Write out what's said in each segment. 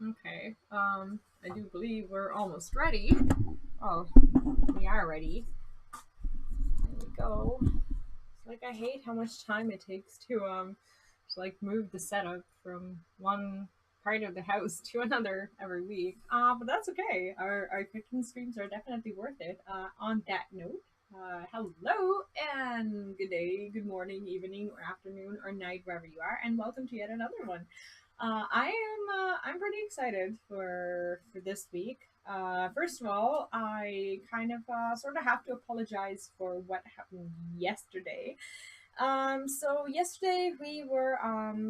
Okay. I do believe we're almost ready. Oh, we are ready. There we go. It's like I hate how much time it takes to like move the setup from one part of the house to another every week. But that's okay. Our cooking streams are definitely worth it. On that note, hello and good day, good morning, evening, or afternoon, or night, wherever you are, and welcome to yet another one. I'm pretty excited for this week. First of all, I kind of sort of have to apologize for what happened yesterday. So yesterday we were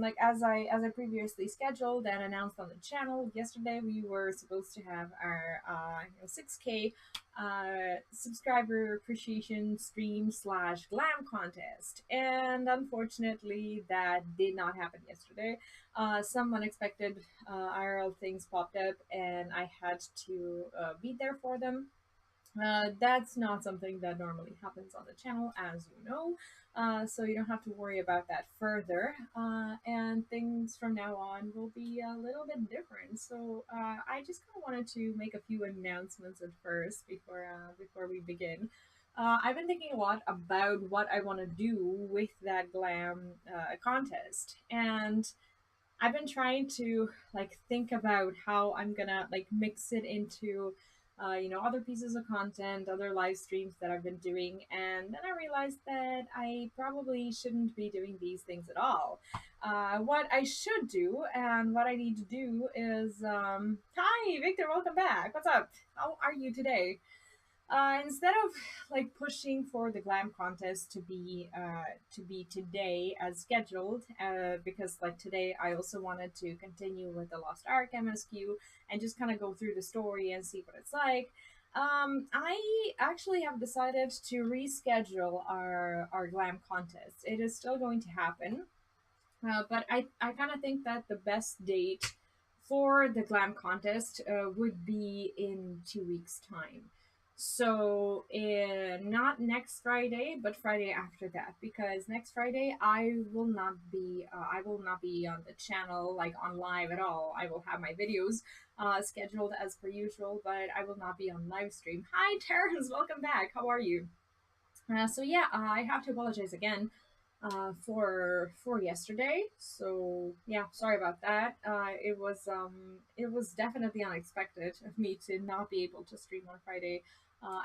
like as I previously scheduled and announced on the channel. Yesterday we were supposed to have our 6K subscriber appreciation stream slash glam contest, and unfortunately that did not happen yesterday. Some unexpected IRL things popped up, and I had to be there for them. That's not something that normally happens on the channel, as you know, so you don't have to worry about that further. And things from now on will be a little bit different. So I just kind of wanted to make a few announcements at first before we begin. I've been thinking a lot about what I want to do with that glam contest, and I've been trying to like think about how I'm gonna like mix it into other pieces of content, other live streams that I've been doing, and then I realized that I probably shouldn't be doing these things at all. What I should do and what I need to do is hi Victor, welcome back. What's up? How are you today? Instead of like pushing for the glam contest to be today as scheduled, because like today I also wanted to continue with the Lost Ark MSQ and just kind of go through the story and see what it's like. I actually have decided to reschedule our glam contest. It is still going to happen, but I kind of think that the best date for the glam contest would be in 2 weeks' time. So, not next Friday, but Friday after that, because next Friday I will not be on the channel like on live at all. I will have my videos scheduled as per usual, but I will not be on live stream. Hi, Terrence, welcome back. How are you? So yeah, I have to apologize again for yesterday. So yeah, sorry about that. It was definitely unexpected of me to not be able to stream on Friday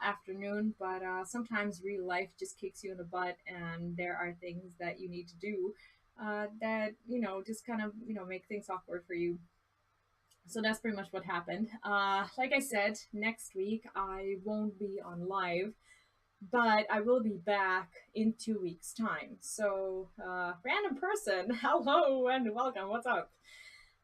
afternoon. But sometimes real life just kicks you in the butt, and there are things that you need to do that just kind of make things awkward for you. So that's pretty much what happened. Like I said, next week I won't be on live, but I will be back in 2 weeks' time. So, random person, hello and welcome. What's up?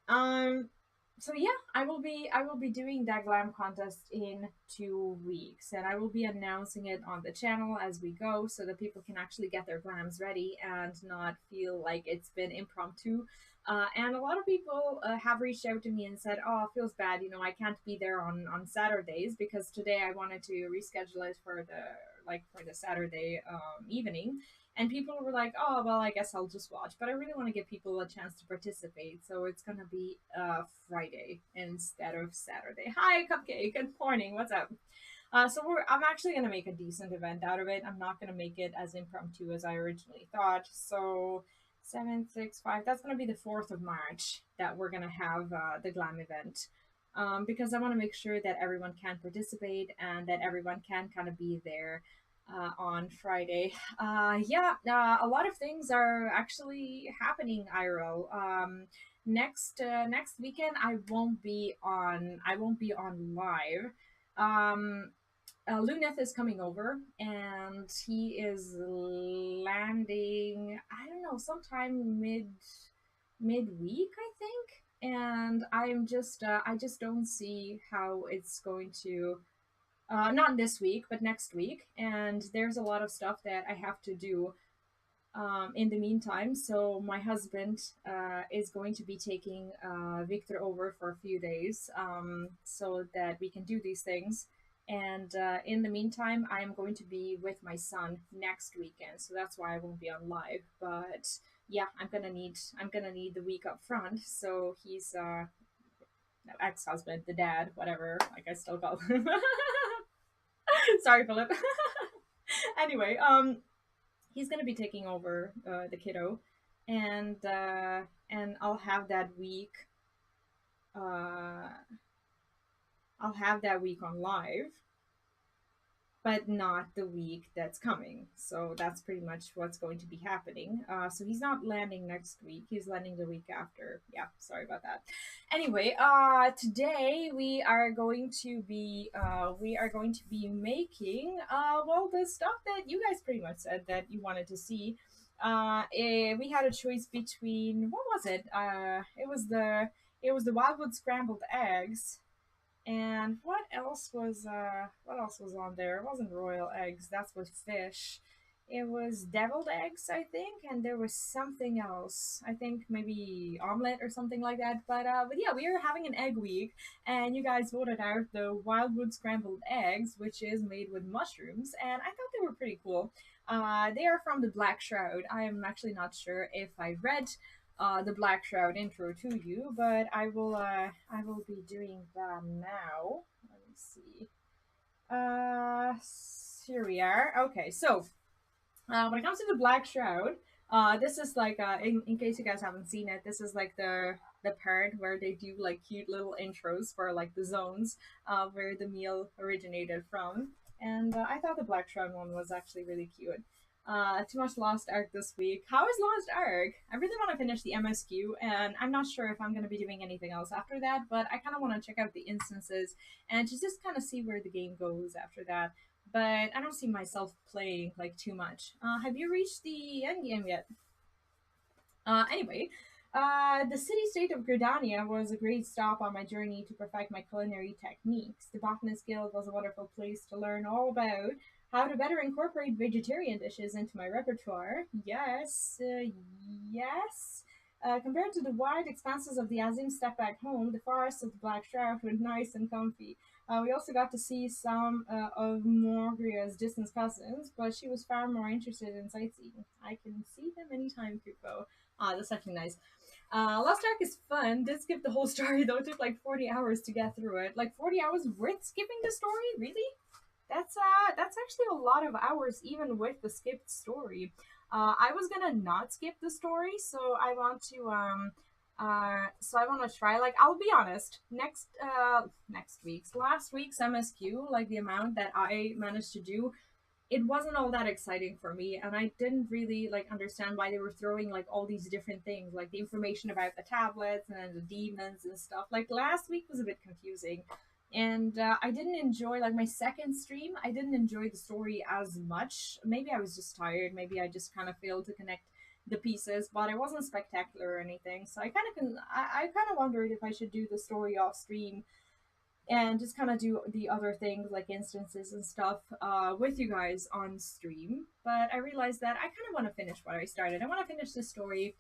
Um, so yeah, I will be doing that glam contest in 2 weeks, and I will be announcing it on the channel as we go, so that people can actually get their glams ready and not feel like it's been impromptu. And a lot of people have reached out to me and said, "Oh, it feels bad. I can't be there on Saturdays because today I wanted to reschedule it for the Saturday evening." And people were like, "Oh, well, I guess I'll just watch." But I really want to give people a chance to participate, so it's gonna be Friday instead of Saturday. Hi, Cupcake. Good morning. What's up? I'm actually gonna make a decent event out of it. I'm not gonna make it as impromptu as I originally thought. So 765. That's gonna be the 4th of March that we're gonna have the glam event. Because I want to make sure that everyone can participate and that everyone can kind of be there on Friday. Yeah, a lot of things are actually happening IRL. Next weekend I won't be on live. Um, Luneth is coming over, and he is landing. I don't know, sometime midweek, I think. And I just don't see how it's going to not this week, but next week. And there's a lot of stuff that I have to do in the meantime. So my husband is going to be taking Victor over for a few days so that we can do these things. And in the meantime, I'm going to be with my son next weekend, so that's why I won't be on live. But yeah, I'm gonna need the week up front. So no, ex-husband, the dad, whatever. Like I still call him. Sorry, Philip. Anyway, he's gonna be taking over the kiddo, and I'll have that week. Uh, I'll have that week on live, but not the week that's coming. So that's pretty much what's going to be happening. So he's not landing next week. He's landing the week after. Yeah, sorry about that. Anyway, today we are going to be making well, the stuff that you guys pretty much said that you wanted to see. We had a choice between, what was it? It was the Wildwood Scrambled Eggs, and what else was on there? It wasn't royal eggs, that's with fish. It was deviled eggs, I think, and there was something else. I think maybe omelet or something like that. But yeah, we are having an egg week, and you guys voted out the Wildwood Scrambled Eggs, which is made with mushrooms, and I thought they were pretty cool. They are from the Black Shroud. I am actually not sure if I read the Black Shroud intro to you, but I will be doing that now. Let me see. Here we are. Okay, so when it comes to the Black Shroud, this is like in case you guys haven't seen it, this is like the part where they do like cute little intros for like the zones where the meal originated from, and I thought the Black Shroud one was actually really cute. Too much Lost Ark this week. How is Lost Ark? I really want to finish the MSQ, and I'm not sure if I'm going to be doing anything else after that, but I kind of want to check out the instances and to just kind of see where the game goes after that. But I don't see myself playing like too much. Have you reached the end game yet? Anyway, the city-state of Gridania was a great stop on my journey to perfect my culinary techniques. The Botanist Guild was a wonderful place to learn all about how to better incorporate vegetarian dishes into my repertoire. Yes. Compared to the wide expanses of the Azim step back home, the forests of the Black Shroud were nice and comfy. We also got to see some of Morgria's distant cousins, but she was far more interested in sightseeing. I can see them anytime, Kupo. Ah, that's actually nice. Lost Ark is fun. Did skip the whole story though. It took like 40 hours to get through it. Like 40 hours worth skipping the story? Really? That's actually a lot of hours even with the skipped story. I was gonna not skip the story, so I want to try, like, I'll be honest, next week's last week's MSQ, like the amount that I managed to do, it wasn't all that exciting for me, and I didn't really like understand why they were throwing like all these different things, like the information about the tablets and then the demons and stuff. Like last week was a bit confusing, and I didn't enjoy, like, my second stream. I didn't enjoy the story as much. Maybe I was just tired. Maybe I just kind of failed to connect the pieces, but it wasn't spectacular or anything. So I kind of wondered if I should do the story off stream and just kind of do the other things like instances and stuff with you guys on stream. But I realized that I kind of want to finish what I started. I want to finish the story.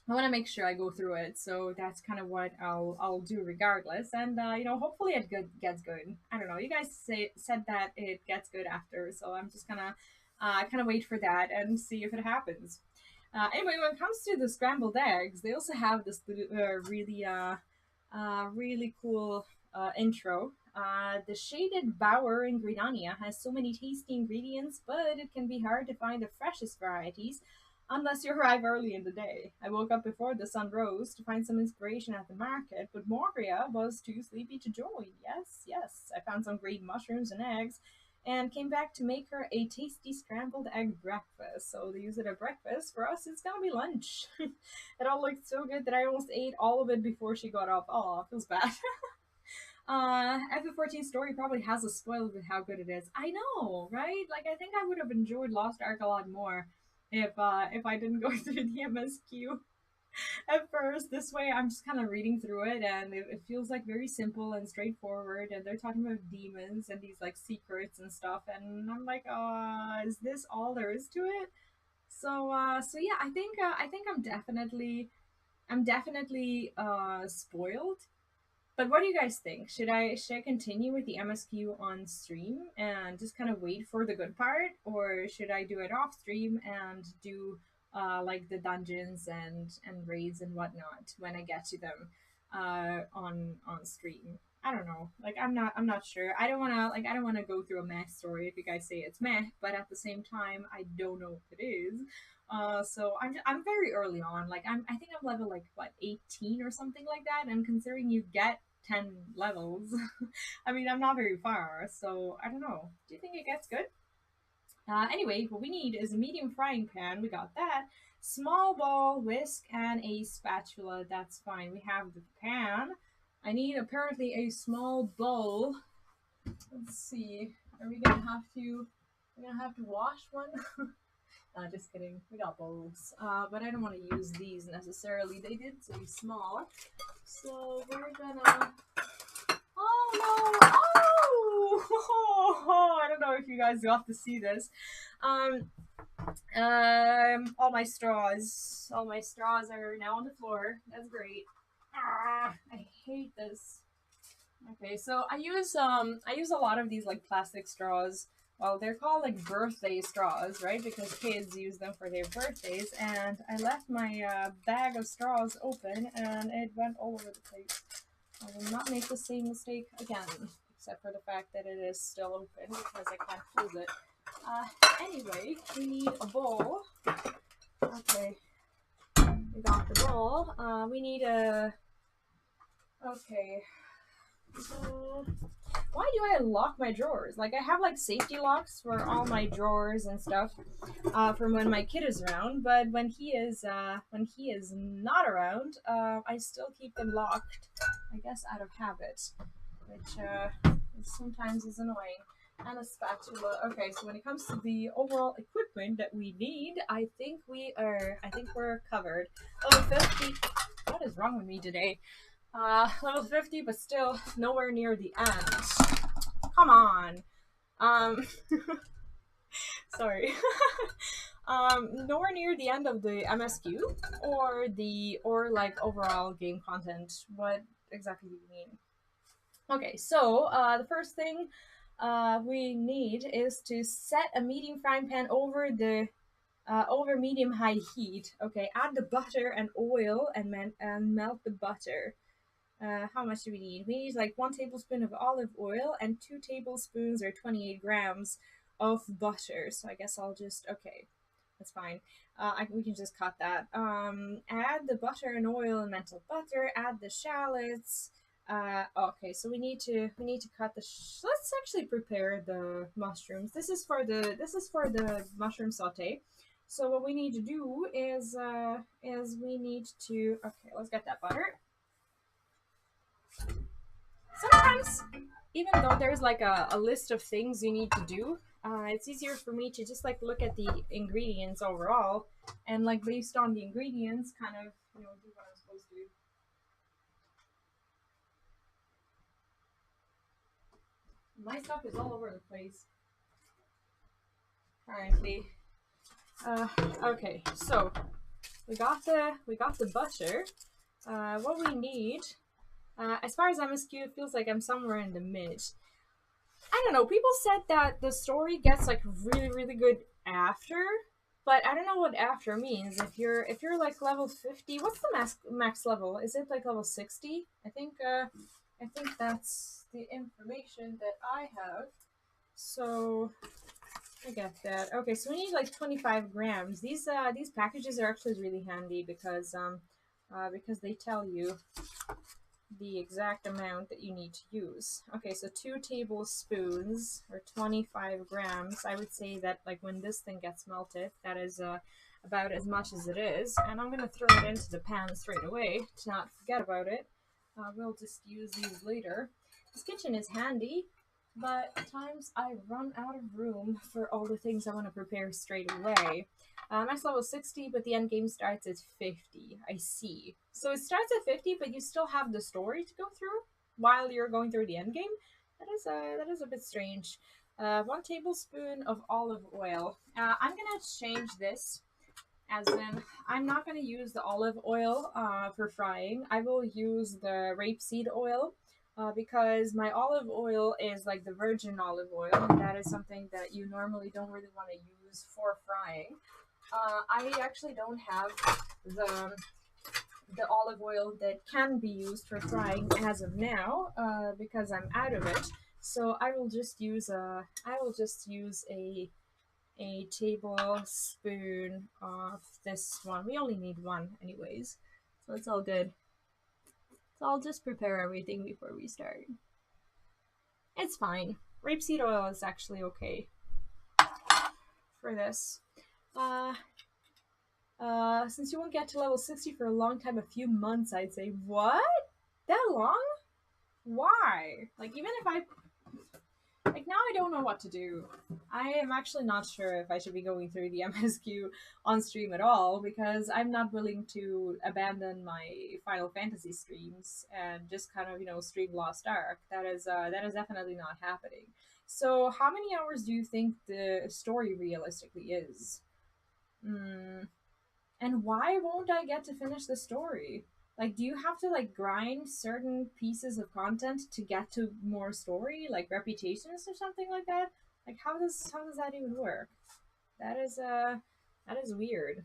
I want to make sure I go through it. So that's kind of what I'll do regardless. And hopefully it gets good. I don't know. You guys said that it gets good after, so I'm just gonna kind of wait for that and see if it happens. Anyway, when it comes to the scrambled eggs, they also have this really cool intro. The shaded bower in Gridania has so many tasty ingredients, but it can be hard to find the freshest varieties unless you arrive early in the day. I woke up before the sun rose to find some inspiration at the market, but Morgria was too sleepy to join. Yes. I found some green mushrooms and eggs and came back to make her a tasty scrambled egg breakfast. So they use it at breakfast. For us, it's gonna be lunch. It all looked so good that I almost ate all of it before she got up. Oh, feels bad. FF14 story probably has us spoiled with how good it is. I know, right? Like, I think I would have enjoyed Lost Ark a lot more if I didn't go through the MSQ at first. This way, I'm just kind of reading through it, and it feels like very simple and straightforward. And they're talking about demons and these like secrets and stuff, and I'm like, is this all there is to it? So yeah, I think I'm definitely spoiled. But what do you guys think? Should I continue with the MSQ on stream and just kind of wait for the good part, or should I do it off stream and do like the dungeons and raids and whatnot when I get to them? on stream. I don't know. Like I'm not sure. I don't wanna go through a meh story if you guys say it's meh, but at the same time I don't know if it is. So I'm very early on. Like I think I'm level like what 18 or something like that. And considering you get 10 levels, I mean I'm not very far. So I don't know. Do you think it gets good? Anyway, what we need is a medium frying pan. We got that. Small bowl, whisk, and a spatula. That's fine. We have the pan. I need apparently a small bowl. Let's see. Are we gonna have to? We're gonna have to wash one. Just kidding. We got bowls. But I don't want to use these necessarily. They did say small, so we're gonna. Oh no! Oh! I don't know if you guys got to see this. All my straws are now on the floor. That's great. I hate this. Okay, so I use a lot of these like plastic straws. Well, they're called like birthday straws, right? Because kids use them for their birthdays. And I left my bag of straws open, and it went all over the place. I will not make the same mistake again, except for the fact that it is still open because I can't close it. Anyway, we need a bowl. Okay, we got the bowl. We need a. Okay. So, why do I lock my drawers? Like I have like safety locks for all my drawers and stuff, from when my kid is around. But when he is not around, I still keep them locked. I guess out of habit, which sometimes is annoying. And a spatula. Okay, so when it comes to the overall equipment that we need, I think we're covered. Level 50. What is wrong with me today? Level 50, but still nowhere near the end. Come on. Sorry. Nowhere near the end of the MSQ or like overall game content. What exactly do you mean? Okay, so the first thing we need is to set a medium frying pan over the over medium high heat. Okay, add the butter and oil and melt the butter. How much do we need? We need like 1 tablespoon of olive oil and 2 tablespoons or 28 grams of butter. So I guess I'll just, okay, that's fine. We can just cut that. Add the butter and oil and melted butter. Add the shallots. Okay, so we need to cut the. Let's actually prepare the mushrooms. This is for the mushroom saute. So what we need to do is we need to. Okay, let's get that butter. Sometimes, even though there's like a list of things you need to do, it's easier for me to just like look at the ingredients overall and like based on the ingredients kind of, do what I'm supposed to do. My stuff is all over the place currently. Okay, so we got the butter. What we need, as far as MSQ, it feels like I'm somewhere in the mid. I don't know. People said that the story gets like really, really good after, but I don't know what after means. If you're like level 50, what's the max level? Is it like level 60? I think that's the information that I have. So I get that. Okay, so we need like 25 grams. These packages are actually really handy because they tell you the exact amount that you need to use. Okay, so 2 tablespoons or 25 grams. I would say that like when this thing gets melted, that is about as much as it is. And I'm gonna throw it into the pan straight away to not forget about it. We'll just use these later. This kitchen is handy, but at times I run out of room for all the things I want to prepare straight away. Max level 60, but the end game starts at 50. I see. So it starts at 50, but you still have the story to go through while you're going through the end game. That is a bit strange. 1 tablespoon of olive oil. I'm gonna change this, as in I'm not gonna use the olive oil for frying. I will use the rapeseed oil. Because my olive oil is like the virgin olive oil, and that is something that you normally don't really want to use for frying. I actually don't have the olive oil that can be used for frying as of now, because I'm out of it. So I will just use a tablespoon of this one. We only need one anyways, so it's all good. So I'll just prepare everything before we start. It's fine. Rapeseed oil is actually okay for this. Since you won't get to level 60 for a long time, a few months, I'd say. What? That long? Why? Like, even if I... Like, now I don't know what to do. I am actually not sure if I should be going through the MSQ on stream at all, because I'm not willing to abandon my Final Fantasy streams and just kind of, you know, stream Lost Ark. That is definitely not happening. So, how many hours do you think the story realistically is? And why won't I get to finish the story? Like, do you have to like grind certain pieces of content to get to more story, like reputations or something like that? Like, how does that even work? That is weird.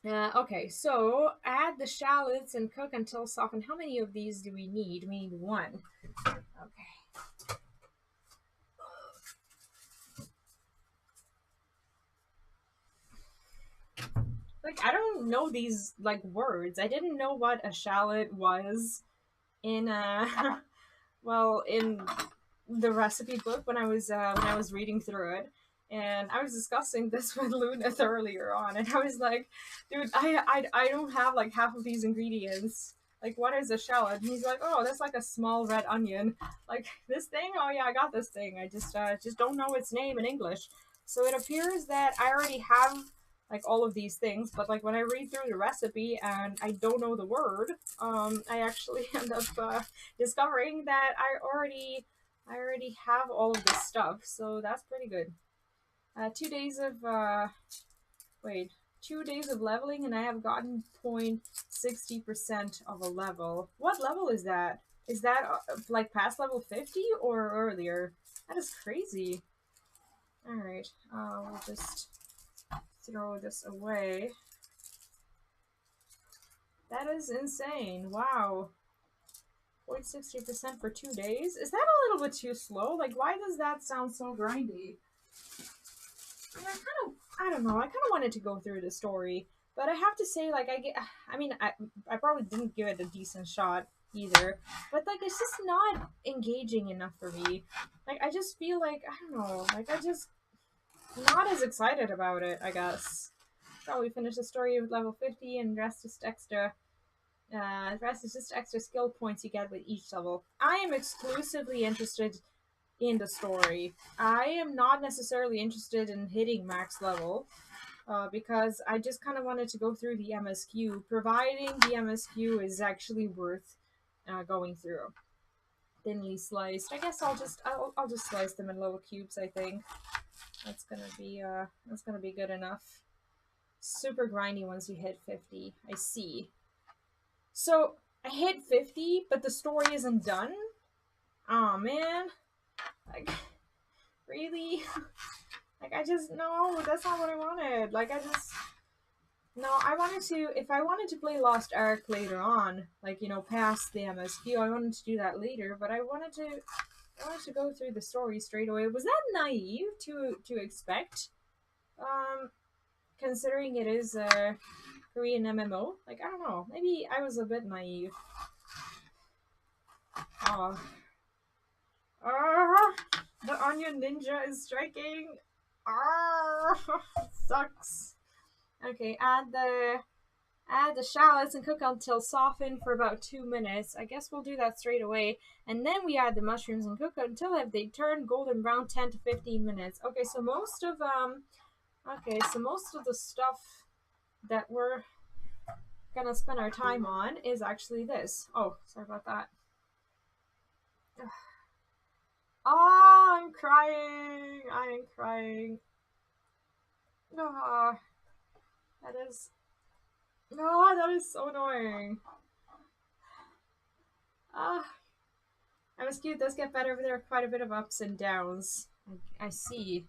Okay, so add the shallots and cook until softened. How many of these do we need? We need one. Okay. Like, I don't know these like words. I didn't know what a shallot was in well, in the recipe book when I was reading through it, and I was discussing this with Luneth earlier on, and I was like, dude, I don't have like half of these ingredients. Like, what is a shallot? And he's like, oh, that's like a small red onion. Like, this thing? Oh yeah, I got this thing. I just don't know its name in English. So it appears that I already have like all of these things, but like when I read through the recipe and I don't know the word, I actually end up discovering that I already have all of this stuff, so that's pretty good. 2 days of 2 days of leveling, and I have gotten 0.60% of a level. What level is that? Is that like past level 50 or earlier? That is crazy. All right, we'll just throw this away. That is insane. Wow. 0.60% for 2 days? Is that a little bit too slow? Like, why does that sound so grindy? I don't know. I kind of wanted to go through the story, but I have to say, like, I probably didn't give it a decent shot either, but like, it's just not engaging enough for me. Like, I just feel like, I don't know, like, I just not as excited about it, I guess. Probably finish the story with level 50, and the rest is extra. The rest is just extra skill points you get with each level. I am exclusively interested in the story. I am not necessarily interested in hitting max level, because I just kind of wanted to go through the MSQ, providing the MSQ is actually worth going through. Thinly sliced. I guess I'll just slice them in little cubes. I think that's gonna be good enough. Super grindy once you hit 50. I see. So I hit 50, but the story isn't done. Oh man, like, really? Like, I just, no, that's not what I wanted. Like, I wanted to, if I wanted to play Lost Ark later on, like, you know, past the MSQ, I wanted to do that later, but I wanted to go through the story straight away. Was that naive to expect? Considering it is a Korean MMO? Like, I don't know. Maybe I was a bit naive. Oh. The onion ninja is striking. Sucks. Okay, add the shallots and cook until softened for about 2 minutes. I guess we'll do that straight away. And then we add the mushrooms and cook until they turn golden brown, 10 to 15 minutes. Okay, so most of the stuff that we're gonna spend our time on is actually this. Oh, sorry about that. Oh, I'm crying. I am crying. Oh, that is so annoying. MSQ does get better, but there are quite a bit of ups and downs. I see.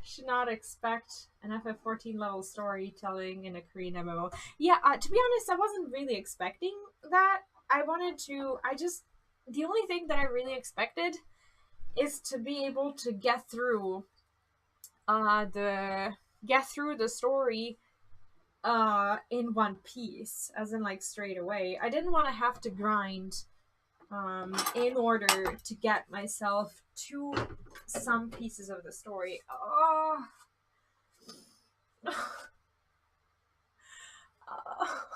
Should not expect an FF14 level storytelling in a Korean MMO. Yeah, to be honest, I wasn't really expecting that. The only thing that I really expected is to be able to get through the story in one piece, as in like straight away. I didn't want to have to grind in order to get myself to some pieces of the story.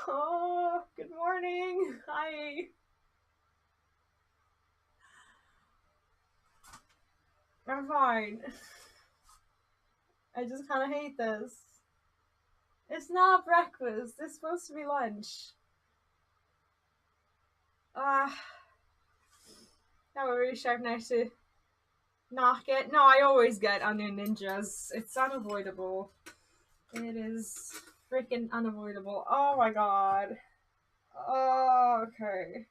Oh, good morning. Hi. I'm fine. I just kind of hate this. It's not breakfast. It's supposed to be lunch. I would really sharp nice to not get. No, I always get onion ninjas. It's unavoidable. It is freaking unavoidable. Oh my god. Oh, okay.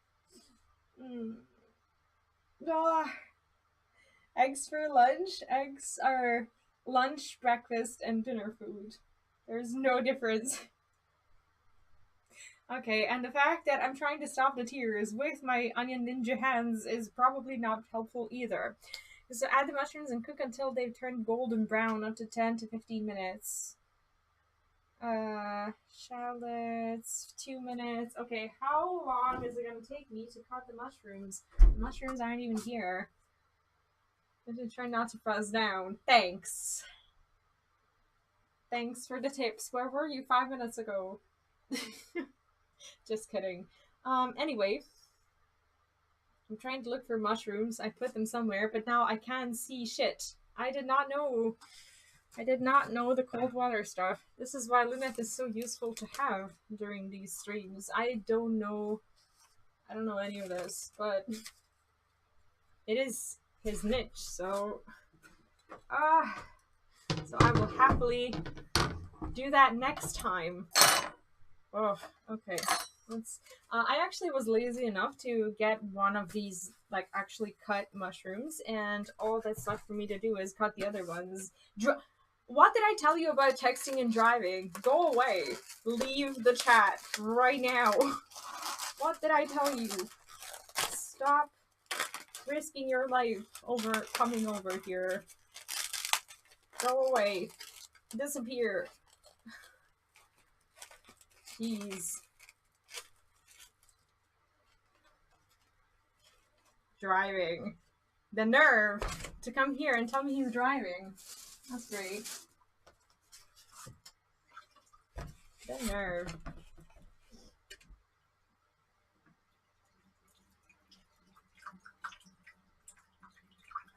Eggs for lunch. Eggs are lunch, breakfast, and dinner food. There's no difference. Okay, and the fact that I'm trying to stop the tears with my onion ninja hands is probably not helpful either. So add the mushrooms and cook until they've turned golden brown, up to 10 to 15 minutes. Shallots, 2 minutes. Okay, how long is it gonna take me to cut the mushrooms? The mushrooms aren't even here. I'm just trying not to fuzz down. Thanks. Thanks for the tips. Where were you 5 minutes ago? Just kidding. Anyway, I'm trying to look for mushrooms. I put them somewhere, but now I can't see shit. I did not know the cold water stuff. This is why Luneth is so useful to have during these streams. I don't know any of this, but it is his niche, so I will happily do that next time. Oh, okay. I actually was lazy enough to get one of these, like, actually cut mushrooms, and all that's left for me to do is cut the other ones. What did I tell you about texting and driving? Go away. Leave the chat right now. What did I tell you? Stop risking your life over coming over here. Go away. Disappear. Jeez. Driving. The nerve to come here and tell me he's driving. That's great. The nerve.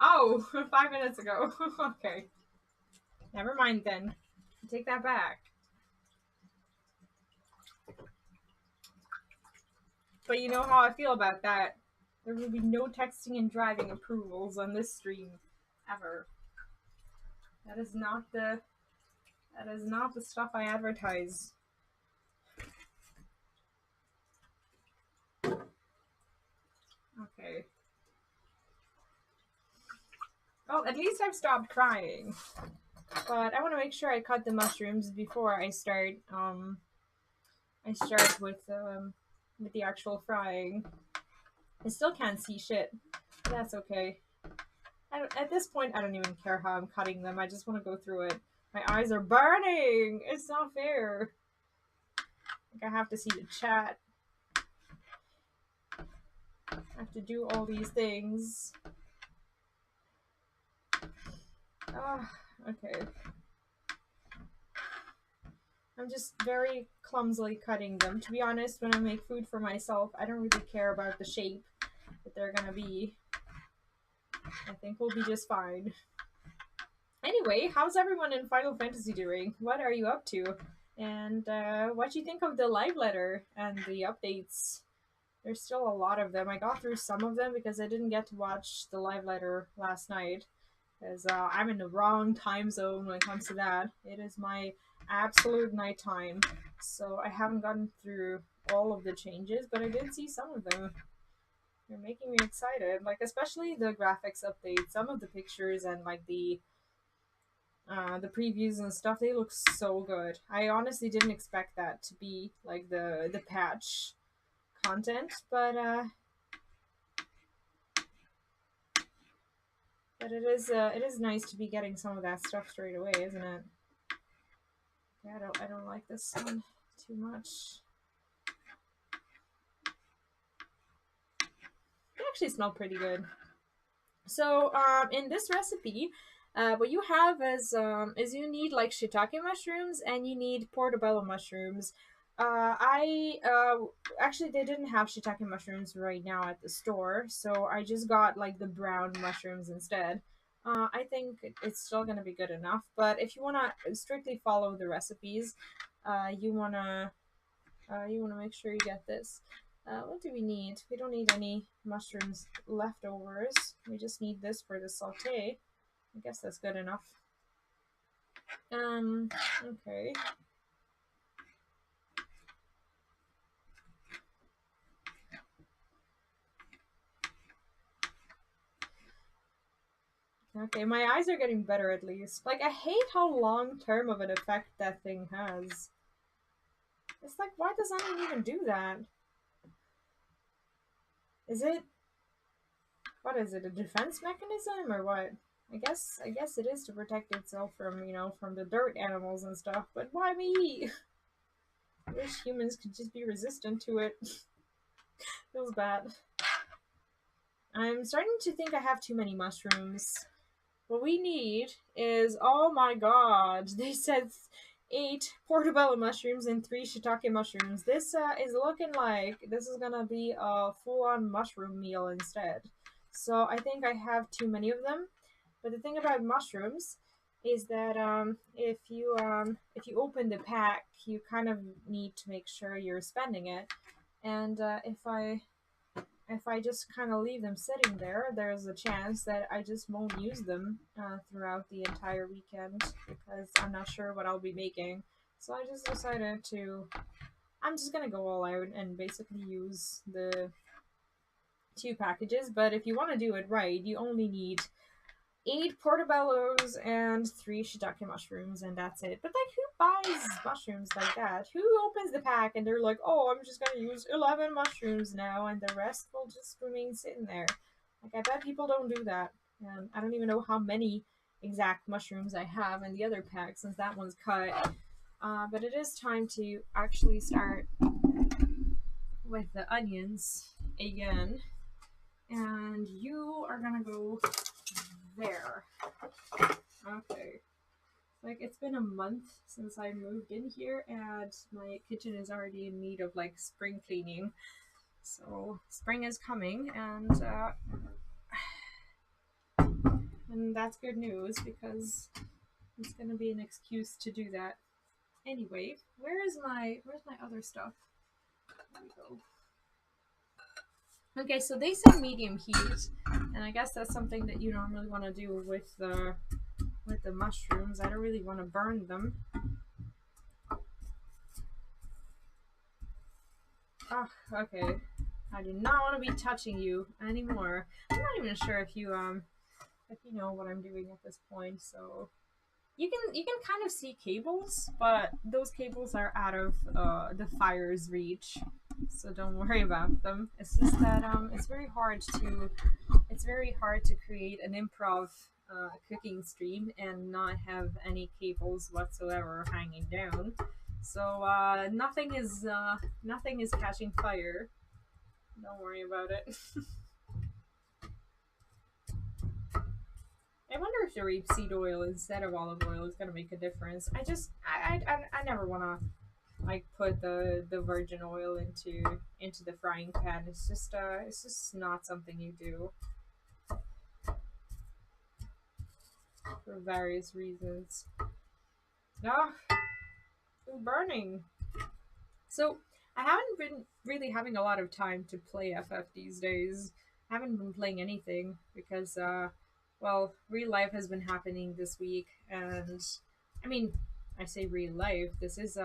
Oh, 5 minutes ago. Okay. Never mind then. Take that back. But you know how I feel about that. There will be no texting and driving approvals on this stream. Ever. That is not the stuff I advertise. Okay. Oh, at least I've stopped crying. But I want to make sure I cut the mushrooms before I start with the actual frying. I still can't see shit. That's okay. At this point, I don't even care how I'm cutting them. I just want to go through it. My eyes are burning! It's not fair. Like, I have to see the chat. I have to do all these things. Okay. I'm just very clumsily cutting them. To be honest, when I make food for myself, I don't really care about the shape that they're gonna be. I think we'll be just fine. Anyway, how's everyone in Final Fantasy doing? What are you up to? And what do you think of the live letter and the updates? There's still a lot of them. I got through some of them because I didn't get to watch the live letter last night. Because I'm in the wrong time zone when it comes to that. It is my absolute nighttime. So I haven't gotten through all of the changes, but I did see some of them. They're making me excited. Like, especially the graphics update. Some of the pictures and, like, the the previews and stuff, they look so good. I honestly didn't expect that to be like the patch content, but it is nice to be getting some of that stuff straight away, isn't it? Yeah, I don't like this one too much. It actually smelled pretty good. So in this recipe, what you have is you need like shiitake mushrooms and you need portobello mushrooms. I actually they didn't have shiitake mushrooms right now at the store, so I just got like the brown mushrooms instead. I think it's still gonna be good enough, but if you wanna strictly follow the recipes, you wanna make sure you get this. What do we need? We don't need any mushrooms leftovers. We just need this for the saute. I guess that's good enough. Okay. Okay, my eyes are getting better at least. Like, I hate how long-term of an effect that thing has. It's like, why does onion even do that? Is it... What is it, a defense mechanism or what? I guess it is to protect itself from, you know, from the dirt animals and stuff, but why me? I wish humans could just be resistant to it. Feels bad. I'm starting to think I have too many mushrooms. What we need is, oh my god, they said 8 portobello mushrooms and 3 shiitake mushrooms. This is looking like this is gonna be a full-on mushroom meal instead. So I think I have too many of them. But the thing about mushrooms is that if you open the pack, you kind of need to make sure you're spending it. And if I just kind of leave them sitting there, there's a chance that I just won't use them throughout the entire weekend because I'm not sure what I'll be making. So I just decided I'm just gonna go all out and basically use the 2 packages. But if you want to do it right, you only need 8 portobellos and 3 shiitake mushrooms, and that's it. But like, who buys mushrooms like that? Who opens the pack and they're like, oh, I'm just gonna use 11 mushrooms now, and the rest will just remain sitting there? Like, I bet people don't do that. And I don't even know how many exact mushrooms I have in the other pack since that one's cut. But it is time to actually start with the onions again. And you are gonna go there. Okay. Like, it's been a month since I moved in here, and my kitchen is already in need of like spring cleaning. So spring is coming, and that's good news because it's gonna be an excuse to do that. Anyway, where's my other stuff? There we go. Okay, so they said medium heat, and I guess that's something that you don't really want to do with the mushrooms. I don't really want to burn them. Oh, okay. I do not want to be touching you anymore. I'm not even sure if you know what I'm doing at this point, so you can kind of see cables, but those cables are out of the fire's reach. So don't worry about them. It's just that it's very hard to create an improv cooking stream and not have any cables whatsoever hanging down. So nothing is catching fire. Don't worry about it. I wonder if the rapeseed oil instead of olive oil is gonna make a difference. I never wanna like put the virgin oil into the frying pan. It's just not something you do for various reasons. Ah, it's burning. So I haven't been really having a lot of time to play FF these days. I haven't been playing anything because well, real life has been happening this week, and I mean, I say real life. This is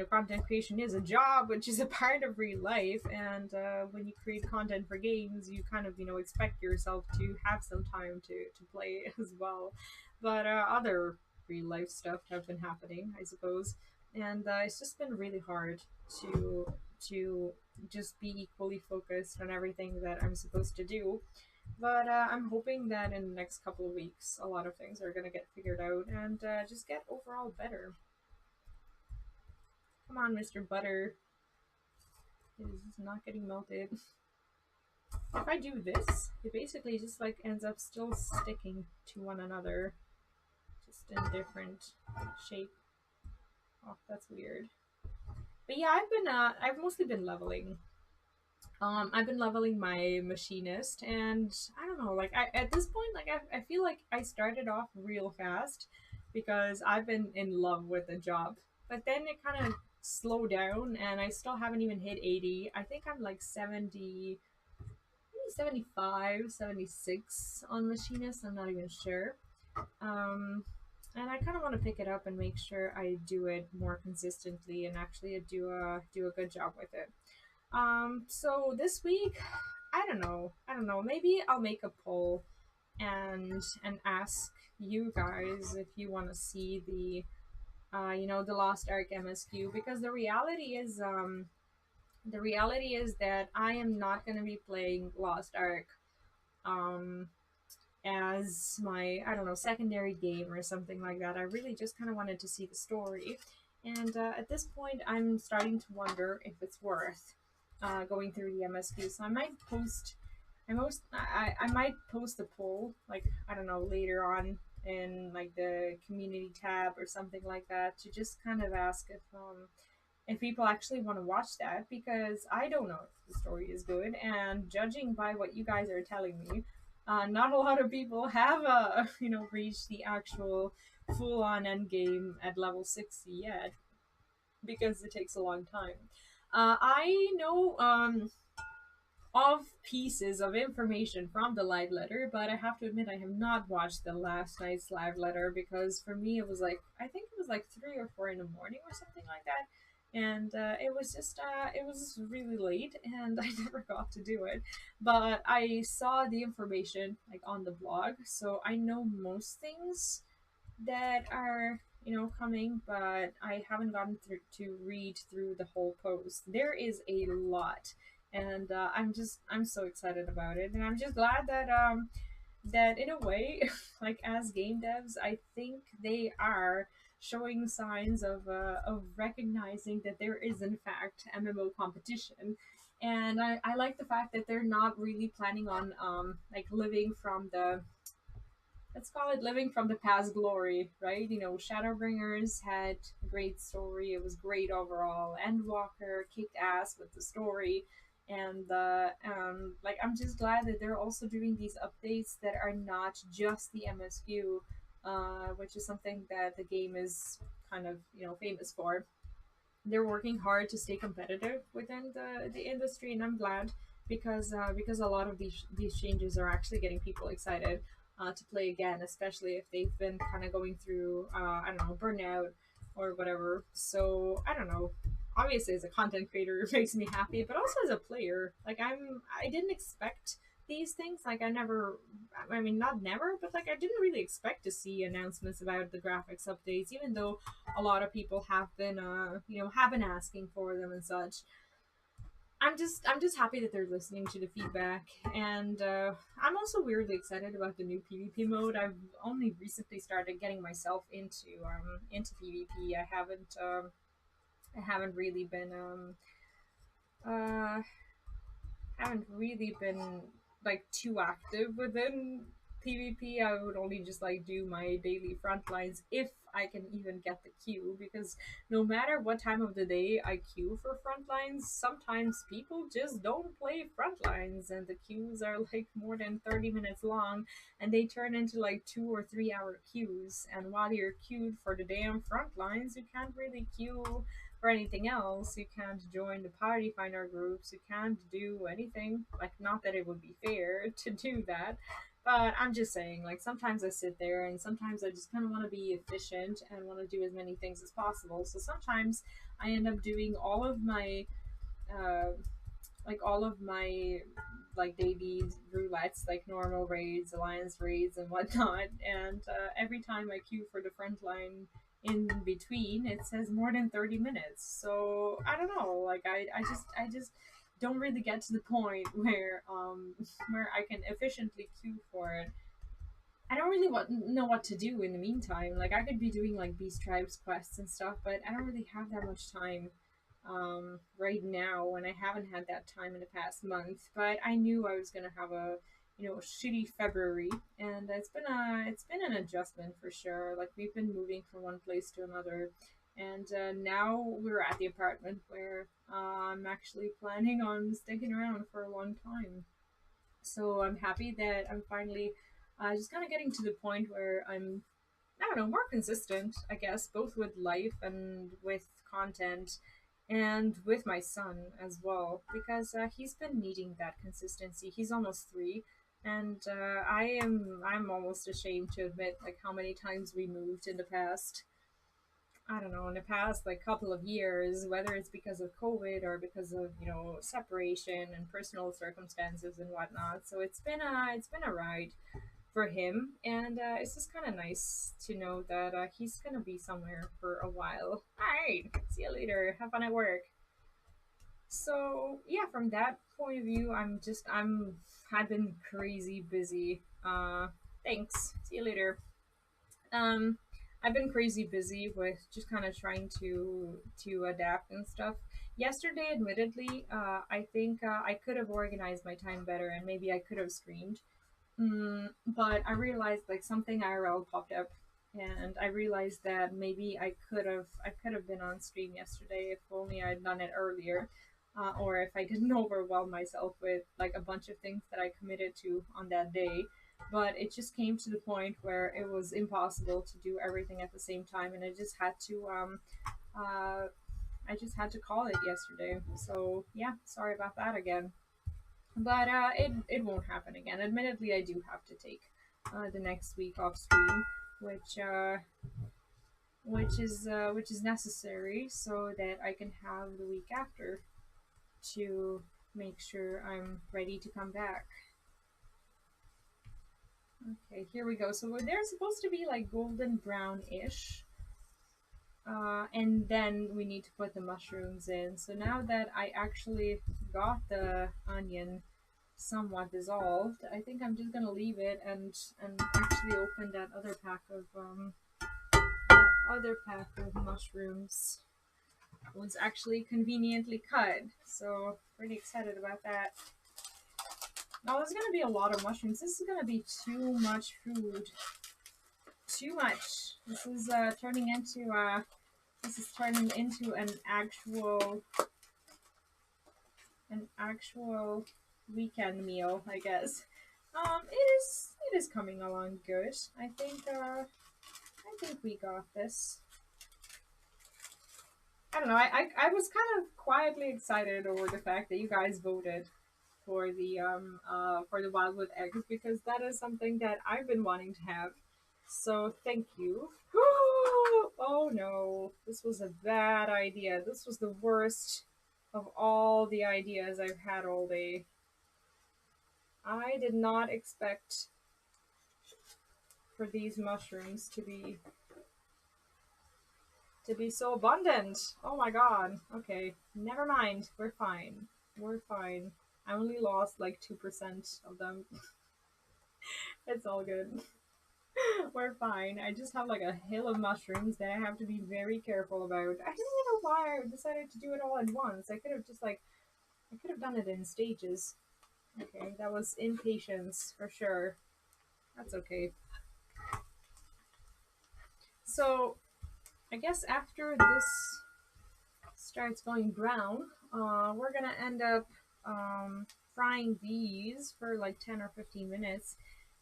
content creation is a job, which is a part of real life. And when you create content for games, you kind of expect yourself to have some time to play as well. But other real life stuff have been happening, I suppose, and it's just been really hard to just be equally focused on everything that I'm supposed to do. But I'm hoping that in the next couple of weeks, a lot of things are gonna get figured out and just get overall better. Come on, Mr. Butter. It is not getting melted. If I do this, it basically just like ends up still sticking to one another, just in different shape. Oh, that's weird. But yeah, I've mostly been leveling. I've been leveling my machinist, and I don't know, like at this point, like I feel like I started off real fast because I've been in love with the job. But then it kind of slowed down, and I still haven't even hit 80. I think I'm like 70, maybe 75, 76 on machinist. I'm not even sure. Um, and I kind of want to pick it up and make sure I do it more consistently and actually do a good job with it. So this week, I don't know. Maybe I'll make a poll and ask you guys if you want to see the Lost Ark MSQ, because the reality is that I am not going to be playing Lost Ark um as my, I don't know, secondary game or something like that. I really just kind of wanted to see the story, and at this point, I'm starting to wonder if it's worth going through the MSQ. So I might post, I might post a poll, like I don't know, later on in like the community tab or something like that, to just kind of ask if people actually want to watch that, because I don't know if the story is good, and judging by what you guys are telling me, not a lot of people have reached the actual full on end game at level 60 yet, because it takes a long time. I know of pieces of information from the live letter, but I have to admit I have not watched the last night's live letter, because for me it was like, I think it was like 3 or 4 in the morning or something like that, and it was just it was really late and I never got to do it. But I saw the information like on the blog, so I know most things that are coming, but I haven't gotten through to read through the whole post. There is a lot, and I'm so excited about it, and I'm just glad that in a way, like as game devs, I think they are showing signs of recognizing that there is in fact MMO competition. And I like the fact that they're not really planning on like living from the, let's call it living from the past glory, right? Shadowbringers had a great story. It was great overall. Endwalker kicked ass with the story. And like, I'm just glad that they're also doing these updates that are not just the MSQ, which is something that the game is kind of, famous for. They're working hard to stay competitive within the industry, and I'm glad, because a lot of these changes are actually getting people excited to play again, especially if they've been kind of going through I don't know, burnout or whatever. So I don't know. Obviously, as a content creator, it makes me happy, but also as a player, like I didn't expect these things. Like I never, I mean, not never, but like I didn't really expect to see announcements about the graphics updates, even though a lot of people have been have been asking for them and such. I'm just happy that they're listening to the feedback, and I'm also weirdly excited about the new PvP mode. I've only recently started getting myself into PvP. I haven't really been uh haven't really been like too active within PvP. I would only just like do my daily front lines if I can even get the queue, because no matter what time of the day I queue for front lines, sometimes people just don't play front lines and the queues are like more than 30 minutes long, and they turn into like 2 or 3 hour queues, and while you're queued for the damn front lines, you can't really queue for anything else. You can't join the party finder groups. You can't do anything. Like, not that it would be fair to do that, But I'm just saying, like, sometimes I sit there and sometimes I just kind of want to be efficient and want to do as many things as possible. So sometimes I end up doing uh, all of my like daily roulettes, like normal raids, alliance raids, and whatnot. And every time I queue for the front line in between, it says more than 30 minutes. So I don't know. Like I just don't really get to the point where I can efficiently queue for it. I don't really know what to do in the meantime. Like I could be doing like Beast Tribes quests and stuff, but I don't really have that much time right now, and I haven't had that time in the past month. But I knew I was gonna have a shitty February, and it's been an adjustment for sure. Like we've been moving from one place to another, and now we're at the apartment where I'm actually planning on sticking around for a long time. So I'm happy that I'm finally just kind of getting to the point where I don't know, more consistent, I guess, both with life and with content and with my son as well, because he's been needing that consistency. He's almost 3. And I'm almost ashamed to admit like how many times we moved in the past. I don't know, in the past like couple of years, whether it's because of COVID or because of separation and personal circumstances and whatnot. So it's been a ride for him, and it's just kind of nice to know that he's gonna be somewhere for a while. All right, see you later. Have fun at work. So yeah, from that point of view, I've been crazy busy. Thanks. See you later. Um, I've been crazy busy with just kind of trying to adapt and stuff. Yesterday, admittedly, I think I could have organized my time better, and maybe I could have screamed. But I realized like something IRL popped up, and I realized that maybe I could have been on stream yesterday if only I'd done it earlier, or if I didn't overwhelm myself with like a bunch of things that I committed to on that day. But it just came to the point where it was impossible to do everything at the same time, and uh, I just had to call it yesterday. So yeah, sorry about that again. But it won't happen again. Admittedly, I do have to take the next week off stream, which uh, which is necessary so that I can have the week after to make sure I'm ready to come back. Okay, here we go. So they're supposed to be like golden brown-ish. And then we need to put the mushrooms in. So now that I actually got the onion somewhat dissolved, I think I'm just gonna leave it and actually open that other pack of mushrooms. It was actually conveniently cut, so pretty excited about that. Now there's gonna be a lot of mushrooms. This is gonna be too much food. Too much. This is turning into an actual weekend meal, I guess. It is coming along good. I think we got this. I don't know. I was kind of quietly excited over the fact that you guys voted for the Wildwood Eggs, because that is something that I've been wanting to have. So thank you. Oh no, this was a bad idea. This was the worst of all the ideas I've had all day. I did not expect for these mushrooms to be so abundant. Oh my god. Okay, never mind. We're fine. We're fine. I only lost like 2% of them. It's all good. We're fine. I just have like a hill of mushrooms that I have to be very careful about. I don't even know why I decided to do it all at once. I could have done it in stages. Okay, that was impatience for sure. That's okay. So, I guess after this starts going brown, we're gonna end up frying these for like 10 or 15 minutes.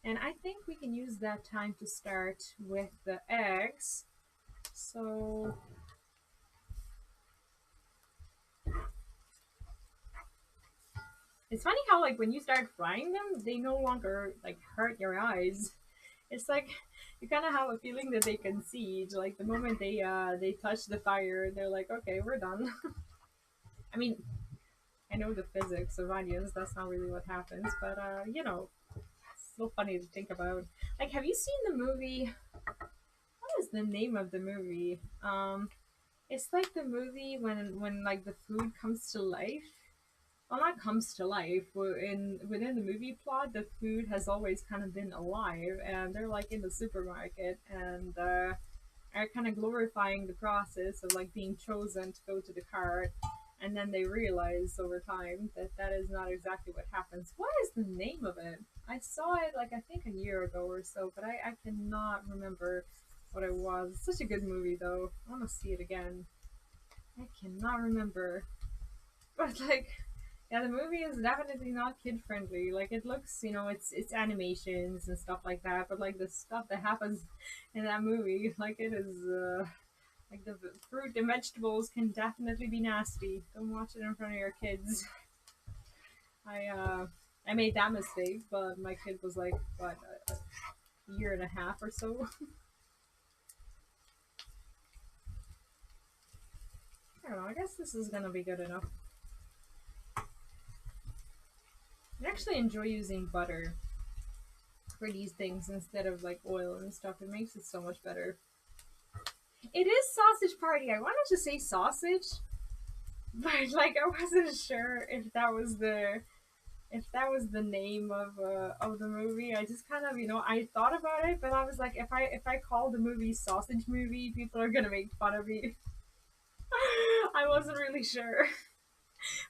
And I think we can use that time to start with the eggs. So It's funny how like when you start frying them, they no longer like hurt your eyes. It's like you kind of have a feeling that they concede. Like the moment they touch the fire, they're like, okay, we're done. I mean, I know the physics of onions. That's not really what happens, but you know, it's so funny to think about. Like, have you seen the movie? What is the name of the movie? It's like the movie when like the food comes to life. Well, not comes to life. Within the movie plot, the food has always kind of been alive, and they're like in the supermarket, and are kind of glorifying the process of like being chosen to go to the cart, and then they realize over time that that is not exactly what happens. What is the name of it? I saw it like I think a year ago or so, but I cannot remember what it was. It's such a good movie though. I want to see it again. I cannot remember. But like, yeah, the movie is definitely not kid friendly. Like it looks, you know, it's animations and stuff like that. But like the stuff that happens in that movie, like it is, like the fruit and vegetables can definitely be nasty. Don't watch it in front of your kids. I made that mistake, but my kid was like what a year and a half or so. I don't know. I guess this is gonna be good enough. I actually enjoy using butter for these things instead of like oil and stuff. It makes it so much better. It is sausage party. I wanted to say sausage, but like I wasn't sure if that was the name of the movie. I just kind of, you know, I thought about it, but I was like, if I call the movie Sausage Movie, people are gonna make fun of me. I wasn't really sure,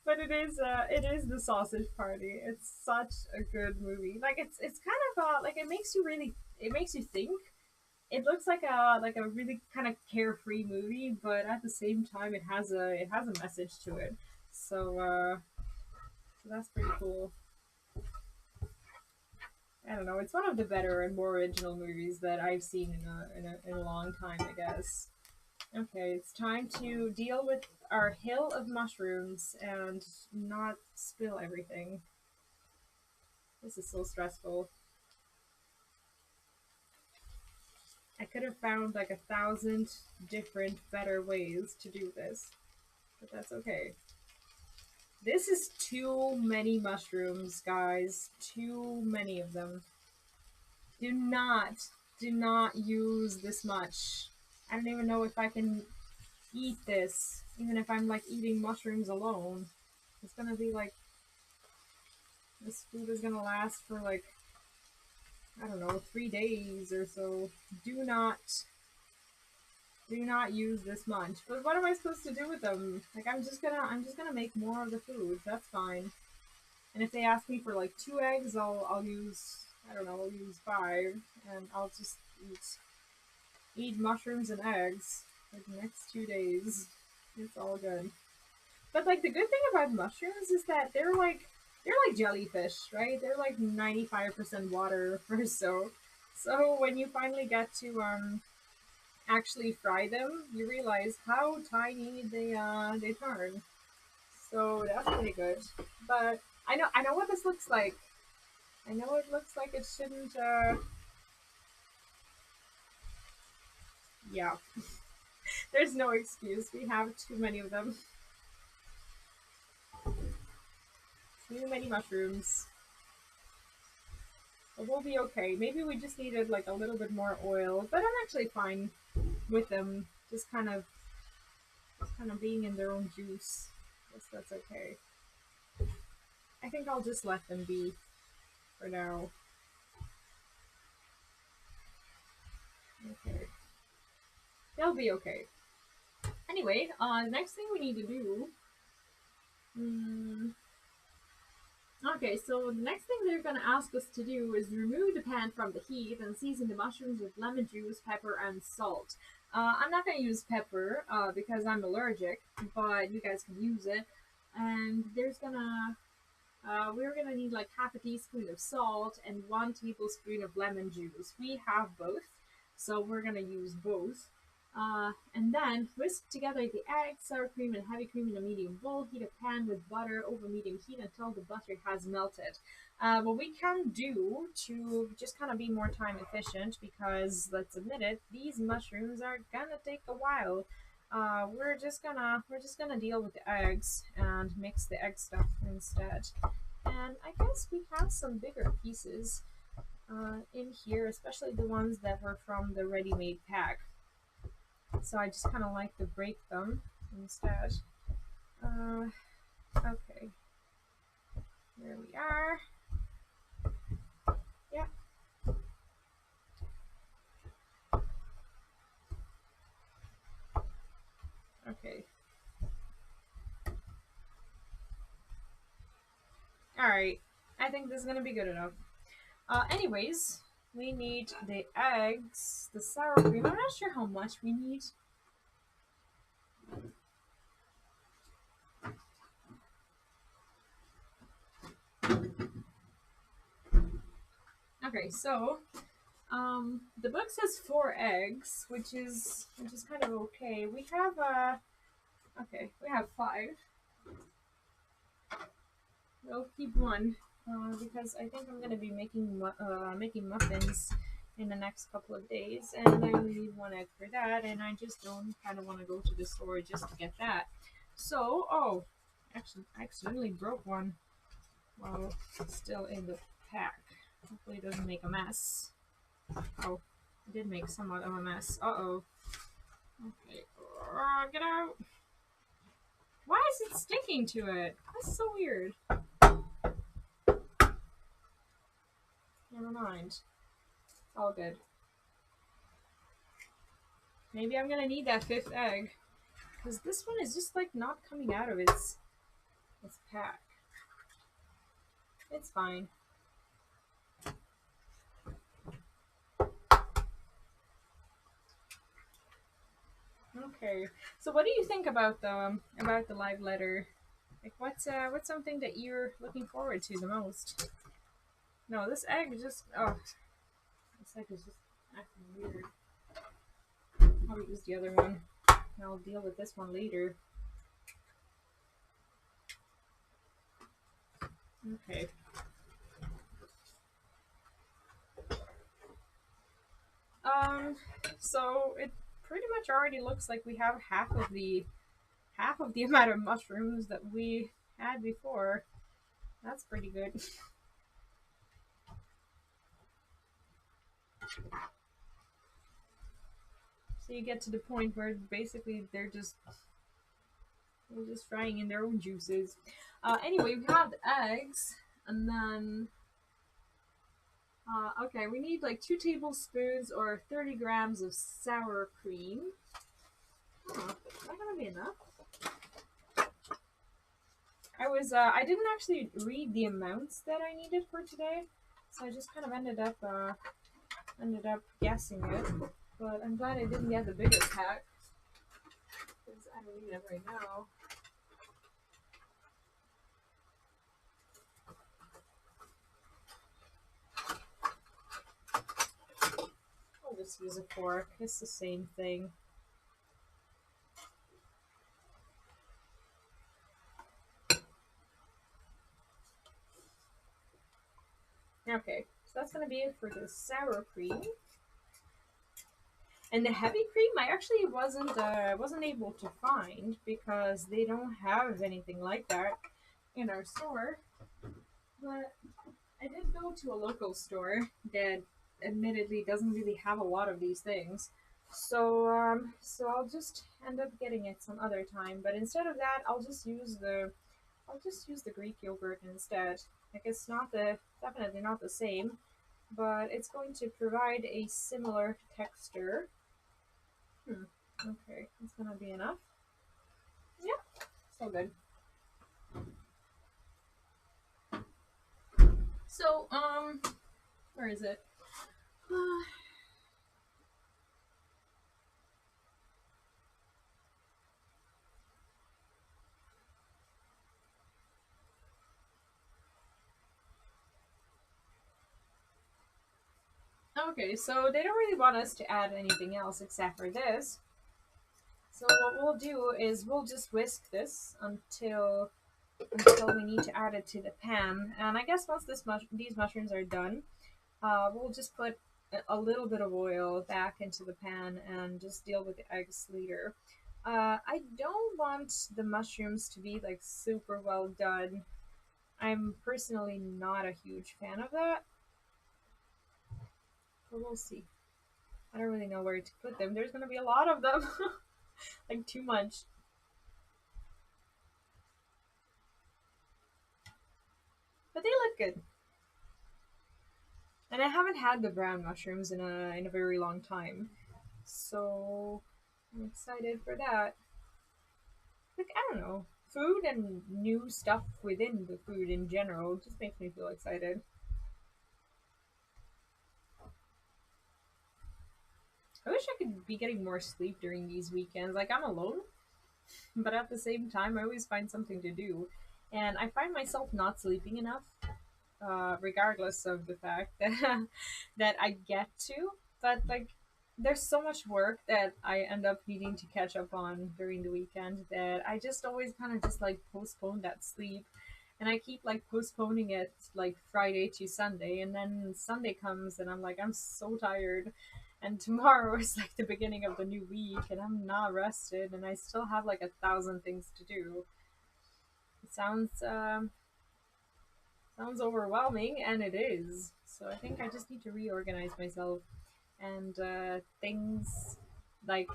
but it is the Sausage Party. It's such a good movie. Like it's kind of like it makes you think. It looks like a really kind of carefree movie, but at the same time, it has a message to it. So so that's pretty cool. I don't know. It's one of the better and more original movies that I've seen in a long time, I guess. Okay, it's time to deal with our hill of mushrooms and not spill everything. This is so stressful. I could have found like 1,000 different better ways to do this, but that's okay. This is too many mushrooms, guys. Too many of them. Do not, do not use this much. I don't even know if I can eat this, even if I'm like eating mushrooms alone. It's gonna be like, this food is gonna last for like, I don't know, 3 days or so. Do not, do not use this much. But what am I supposed to do with them? Like I'm just gonna make more of the food. That's fine. And if they ask me for like 2 eggs, I'll use, I don't know, I'll use 5, and I'll just eat mushrooms and eggs for the next 2 days. It's all good. But like the good thing about mushrooms is that they're like jellyfish, right? They're like 95% water or so. So when you finally get to actually fry them, you realize how tiny they turn. So that's pretty good. But I know what this looks like. I know it looks like it shouldn't yeah. There's no excuse. We have too many of them. Too many mushrooms. But we'll be okay. Maybe we just needed like a little bit more oil, but I'm actually fine with them just kind of being in their own juice. Guess that's okay. I think I'll just let them be for now. Okay. They'll be okay. Anyway, the next thing we need to do. Okay, so the next thing they're going to ask us to do is remove the pan from the heat and season the mushrooms with lemon juice, pepper, and salt. I'm not going to use pepper because I'm allergic, but you guys can use it. And we're gonna need like half a teaspoon of salt and 1 tablespoon of lemon juice. We have both, so we're gonna use both. And then whisk together the eggs, sour cream, and heavy cream in a medium bowl. Heat a pan with butter over medium heat until the butter has melted. What we can do to just kind of be more time efficient, because let's admit it, these mushrooms are gonna take a while. We're just gonna deal with the eggs and mix the egg stuff instead. And I guess we have some bigger pieces in here, especially the ones that were from the ready-made pack. So I just kind of like to break them instead. Okay, there we are. Yeah. Okay. Alright, I think this is gonna be good enough. Anyways, we need the eggs, the sour cream. I'm not sure how much we need. Okay, so the book says 4 eggs, which is kind of okay. We have okay, we have 5. We'll keep 1 because I think I'm gonna be making muffins in the next couple of days, and I need 1 egg for that, and I just don't kind of want to go to the store just to get that. So, oh, actually, I accidentally broke one while it's still in the pack. Hopefully, it doesn't make a mess. Oh, it did make somewhat of a mess. Uh-oh. Okay, get out. Why is it sticking to it? That's so weird. Never mind. All good. Maybe I'm gonna need that 5th egg, because this one is just like not coming out of its pack. It's fine. Okay. So what do you think about the live letter? Like, what's something that you're looking forward to the most? No, this egg is just this egg is just acting weird. I'll use the other one. I'll deal with this one later. Okay. So it pretty much already looks like we have half of the amount of mushrooms that we had before. That's pretty good. So you get to the point where basically they're just frying in their own juices. Anyway, we have the eggs, and then okay, we need like 2 tablespoons or 30 grams of sour cream. Oh, is that gonna be enough? I didn't actually read the amounts that I needed for today, so I just kind of ended up guessing it. But I'm glad I didn't get the bigger pack, because I don't need it right now. I'll just use a fork. It's the same thing. Okay, so that's gonna be it for the sour cream. And the heavy cream, I actually wasn't able to find, because they don't have anything like that in our store. But I did go to a local store that admittedly doesn't really have a lot of these things. So I'll just end up getting it some other time. But instead of that, I'll just use the Greek yogurt instead. Like, it's definitely not the same, but it's going to provide a similar texture. Okay, that's gonna be enough. Yeah, so good. So, where is it? Okay, so they don't really want us to add anything else except for this. So what we'll do is we'll just whisk this until we need to add it to the pan. And I guess once these mushrooms are done, we'll just put a little bit of oil back into the pan and just deal with the eggs later. I don't want the mushrooms to be like super well done. I'm personally not a huge fan of that, but we'll see. I don't really know where to put them. There's gonna be a lot of them, like too much. But they look good. And I haven't had the brown mushrooms in a very long time, so I'm excited for that. Like I don't know, food and new stuff within the food in general just makes me feel excited. I wish I could be getting more sleep during these weekends. Like I'm alone, but at the same time, I always find something to do, and I find myself not sleeping enough, regardless of the fact that that I get to. But like, there's so much work that I end up needing to catch up on during the weekend that I just always kind of just like postpone that sleep. And I keep like postponing it like Friday to Sunday, and then Sunday comes and I'm like, I'm so tired. And tomorrow is like the beginning of the new week, and I'm not rested, and I still have like 1,000 things to do. It sounds overwhelming, and it is. So I think I just need to reorganize myself, and things like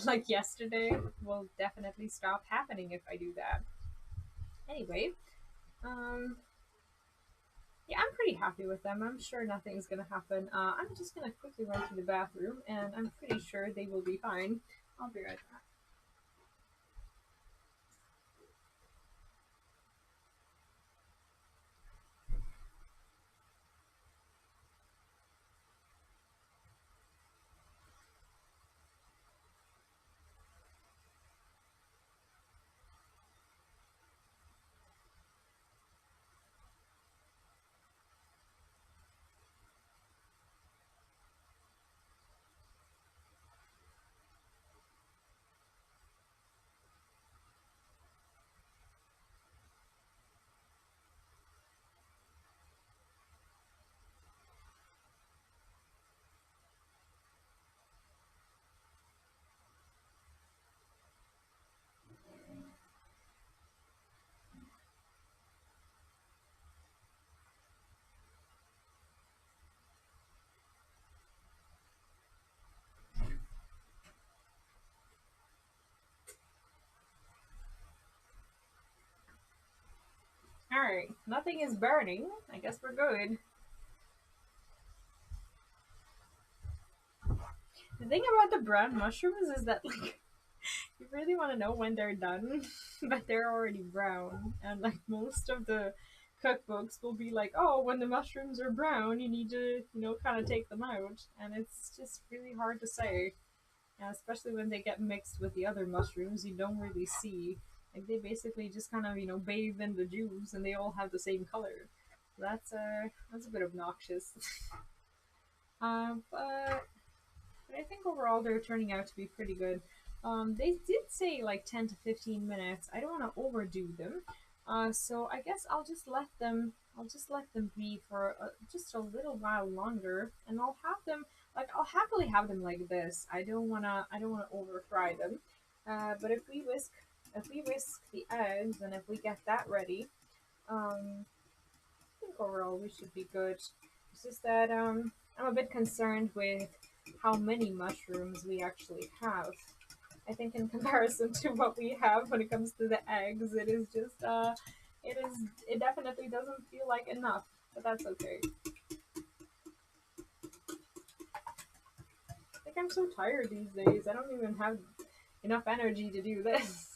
like yesterday will definitely stop happening if I do that. Anyway, um, yeah, I'm pretty happy with them. I'm sure nothing's gonna happen. I'm just gonna quickly run to the bathroom, and I'm pretty sure they will be fine. I'll be right back. All right, nothing is burning. I guess we're good. The thing about the brown mushrooms is that like you really want to know when they're done, but they're already brown. And like most of the cookbooks will be like, oh, when the mushrooms are brown, you need to, kind of take them out. And it's just really hard to say. And especially when they get mixed with the other mushrooms, you don't really see. Like they basically just kind of, bathe in the juice and they all have the same color. That's a bit obnoxious. But I think overall they're turning out to be pretty good. They did say like 10 to 15 minutes. I don't want to overdo them. So I guess I'll just let them. I'll just let them be for just a little while longer, and I'll have them like I'll happily have them like this. I don't wanna over fry them. But if we whisk the eggs, and if we get that ready, I think overall we should be good. It's just that I'm a bit concerned with how many mushrooms we actually have. I think in comparison to what we have when it comes to the eggs, it is just it definitely doesn't feel like enough, but that's okay. Like I'm so tired these days. I don't even have enough energy to do this.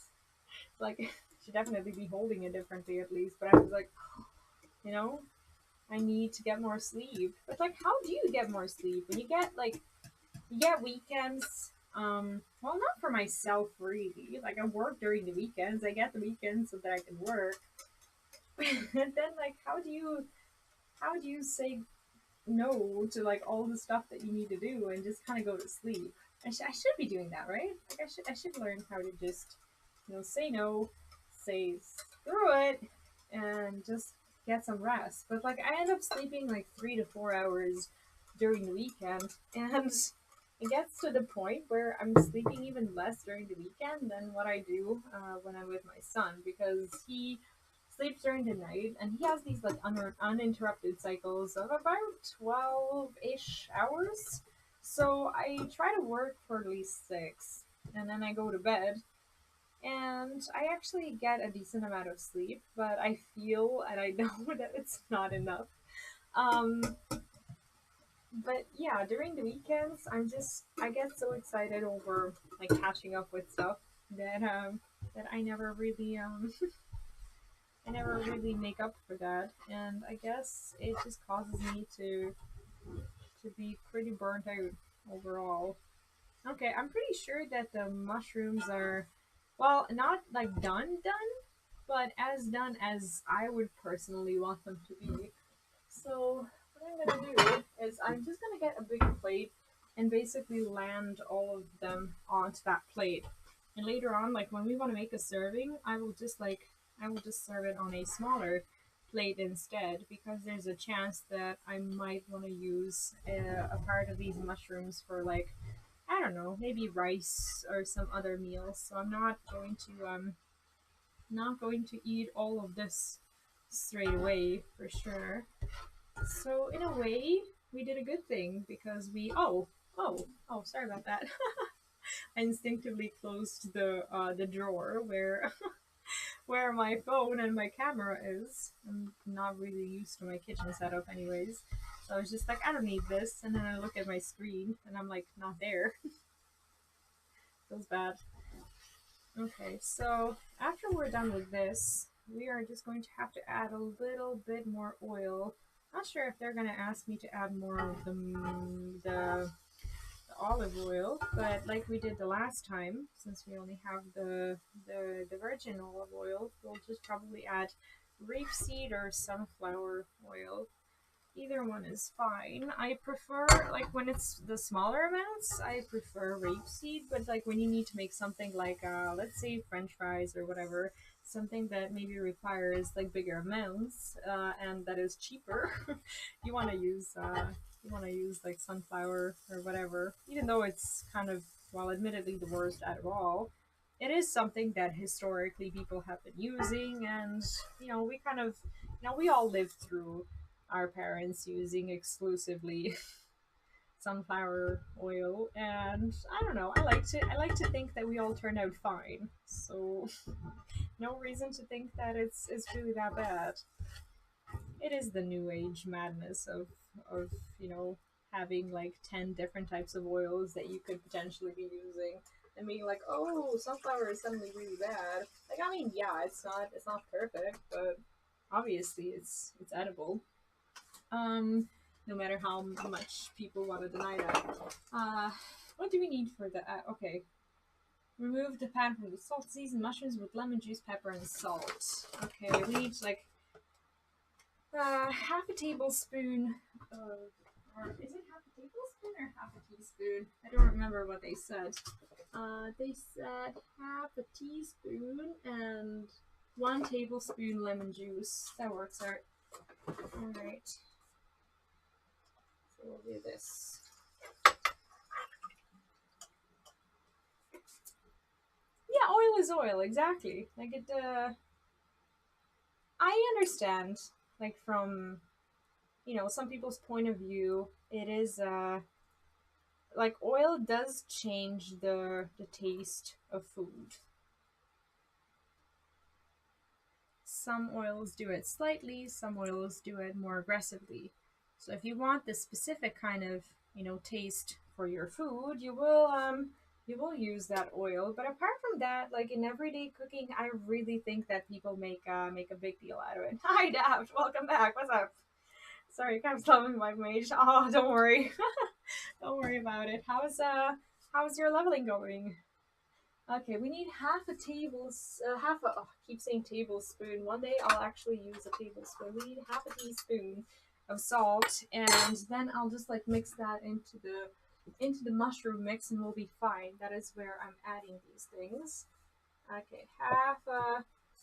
Like should definitely be holding it differently at least, but I was like, you know, I need to get more sleep. But like how do you get more sleep when you get weekends? Well, not for myself really. Like I work during the weekends. I get the weekends so that I can work. And then like how do you say no to like all the stuff that you need to do and just kind of go to sleep. I should be doing that, right? Like I should learn how to just, you know, say no, say screw it, and just get some rest. But like I end up sleeping like 3 to 4 hours during the weekend, and it gets to the point where I'm sleeping even less during the weekend than what I do when I'm with my son, because he sleeps during the night and he has these like uninterrupted cycles of about 12-ish hours. So I try to work for at least 6, and then I go to bed, and I actually get a decent amount of sleep, but I feel and I know that it's not enough. Um, but yeah, during the weekends, I get so excited over like catching up with stuff that that I never really make up for that, and I guess it just causes me to be pretty burnt out overall. Okay, I'm pretty sure that the mushrooms are, well, not like done, but as done as I would personally want them to be. So what I'm gonna do is I'm just gonna get a big plate and basically land all of them onto that plate. And later on, like when we want to make a serving, I will just serve it on a smaller plate instead, because there's a chance that I might want to use a part of these mushrooms for like, I don't know, maybe rice or some other meals. So I'm not going to eat all of this straight away for sure. So in a way, we did a good thing because sorry about that. I instinctively closed the drawer where where my phone and my camera is. I'm not really used to my kitchen setup anyways. So I was just like, I don't need this, and then I look at my screen and I'm like, not there. Feels bad. Okay, so after we're done with this, we are just going to have to add a little bit more oil. Not sure if they're going to ask me to add more of the olive oil, but like we did the last time, since we only have the virgin olive oil, we'll just probably add rapeseed or sunflower oil. Either one is fine. I prefer, like, when it's the smaller amounts, I prefer rapeseed, but like when you need to make something like, let's say French fries or whatever, something that maybe requires like bigger amounts, and that is cheaper, you want to use, like sunflower or whatever, even though it's kind of, well, admittedly the worst out of all. It is something that historically people have been using, and we kind of, we all lived through our parents using exclusively sunflower oil, and I don't know, I like to think that we all turned out fine, so no reason to think that it's really that bad. It is the new age madness of having like 10 different types of oils that you could potentially be using, and being like, oh, sunflower is suddenly really bad. Like, I mean, yeah, it's not perfect, but obviously it's edible. No matter how much people want to deny that. What do we need for that? Okay. Remove the pan from the salt. Season mushrooms with lemon juice, pepper, and salt. Okay, we need like half a tablespoon of, or is it half a tablespoon or half a teaspoon? I don't remember what they said. They said half a teaspoon and 1 tablespoon lemon juice. That works out. Alright. So we'll do this. Yeah, oil is oil, exactly. Like it, I understand, like from, some people's point of view, it is, like oil does change the taste of food. Some oils do it slightly, some oils do it more aggressively. So if you want the specific kind of, taste for your food, you will use that oil. But apart from that, like in everyday cooking, I really think that people make a big deal out of it. Hi, Daft. Welcome back. What's up? Sorry, kind of slumming my mage. Oh, don't worry. Don't worry about it. How's your leveling going? Okay, we need half a half a, oh, I keep saying tablespoon. One day I'll actually use a tablespoon. We need half a teaspoon of salt, and then I'll just like mix that into the mushroom mix, and we'll be fine. That is where I'm adding these things. Okay, half.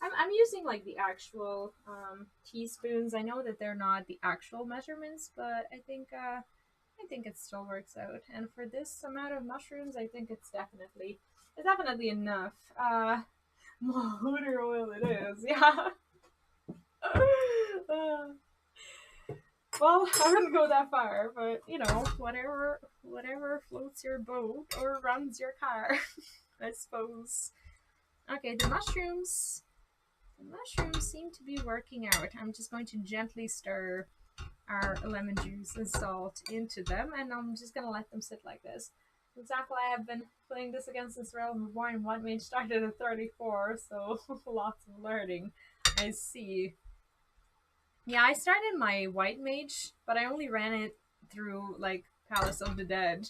I'm using like the actual teaspoons. I know that they're not the actual measurements, but I think it still works out. And for this amount of mushrooms, I think it's definitely enough. Motor oil it is, yeah. Well, I wouldn't go that far, but you know, whatever floats your boat or runs your car, I suppose. Okay, the mushrooms seem to be working out. I'm just going to gently stir our lemon juice and salt into them, and I'm just gonna let them sit like this. For example, I have been playing this against this realm of wine. One mage started at 34, so lots of learning. I see. Yeah, I started my white mage, but I only ran it through like Palace of the Dead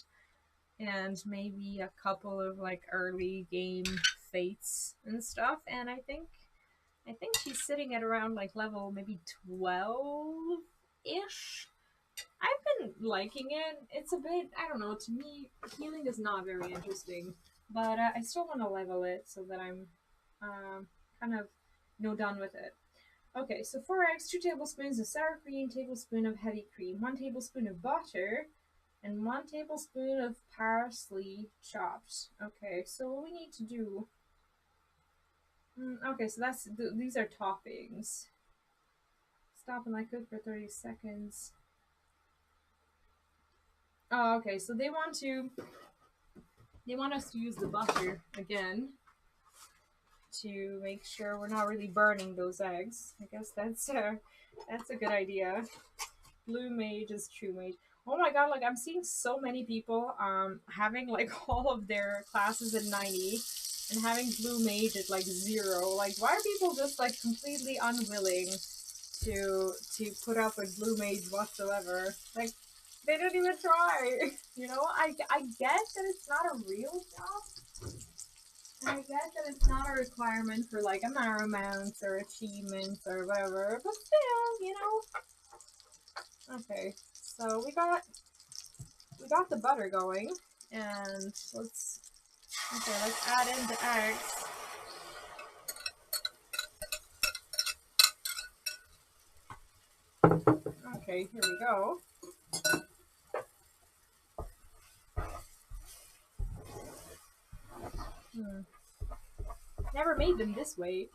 and maybe a couple of like early game fates and stuff, and I think she's sitting at around like level maybe 12-ish. I've been liking it. It's a bit, I don't know, to me, healing is not very interesting, but I still want to level it so that I'm kind of, done with it. Okay, so 4 eggs, 2 tablespoons of sour cream, tablespoon of heavy cream, 1 tablespoon of butter, and 1 tablespoon of parsley chopped. Okay, so what we need to do... okay, so these are toppings. Stop and let cook for 30 seconds. Oh, okay, so they want us to use the butter again to make sure we're not really burning those eggs. I guess that's a good idea. Blue mage is true mage. Oh my god, like I'm seeing so many people having like all of their classes at 90 and having blue mage at like 0. Like why are people just like completely unwilling to put up with blue mage whatsoever? Like they don't even try. You know, I get that it's not a real job. I get that it's not a requirement for like amount amounts or achievements or whatever, but still, you know. Okay, so we got the butter going, and let's add in the eggs. Okay, here we go. Never made them this way.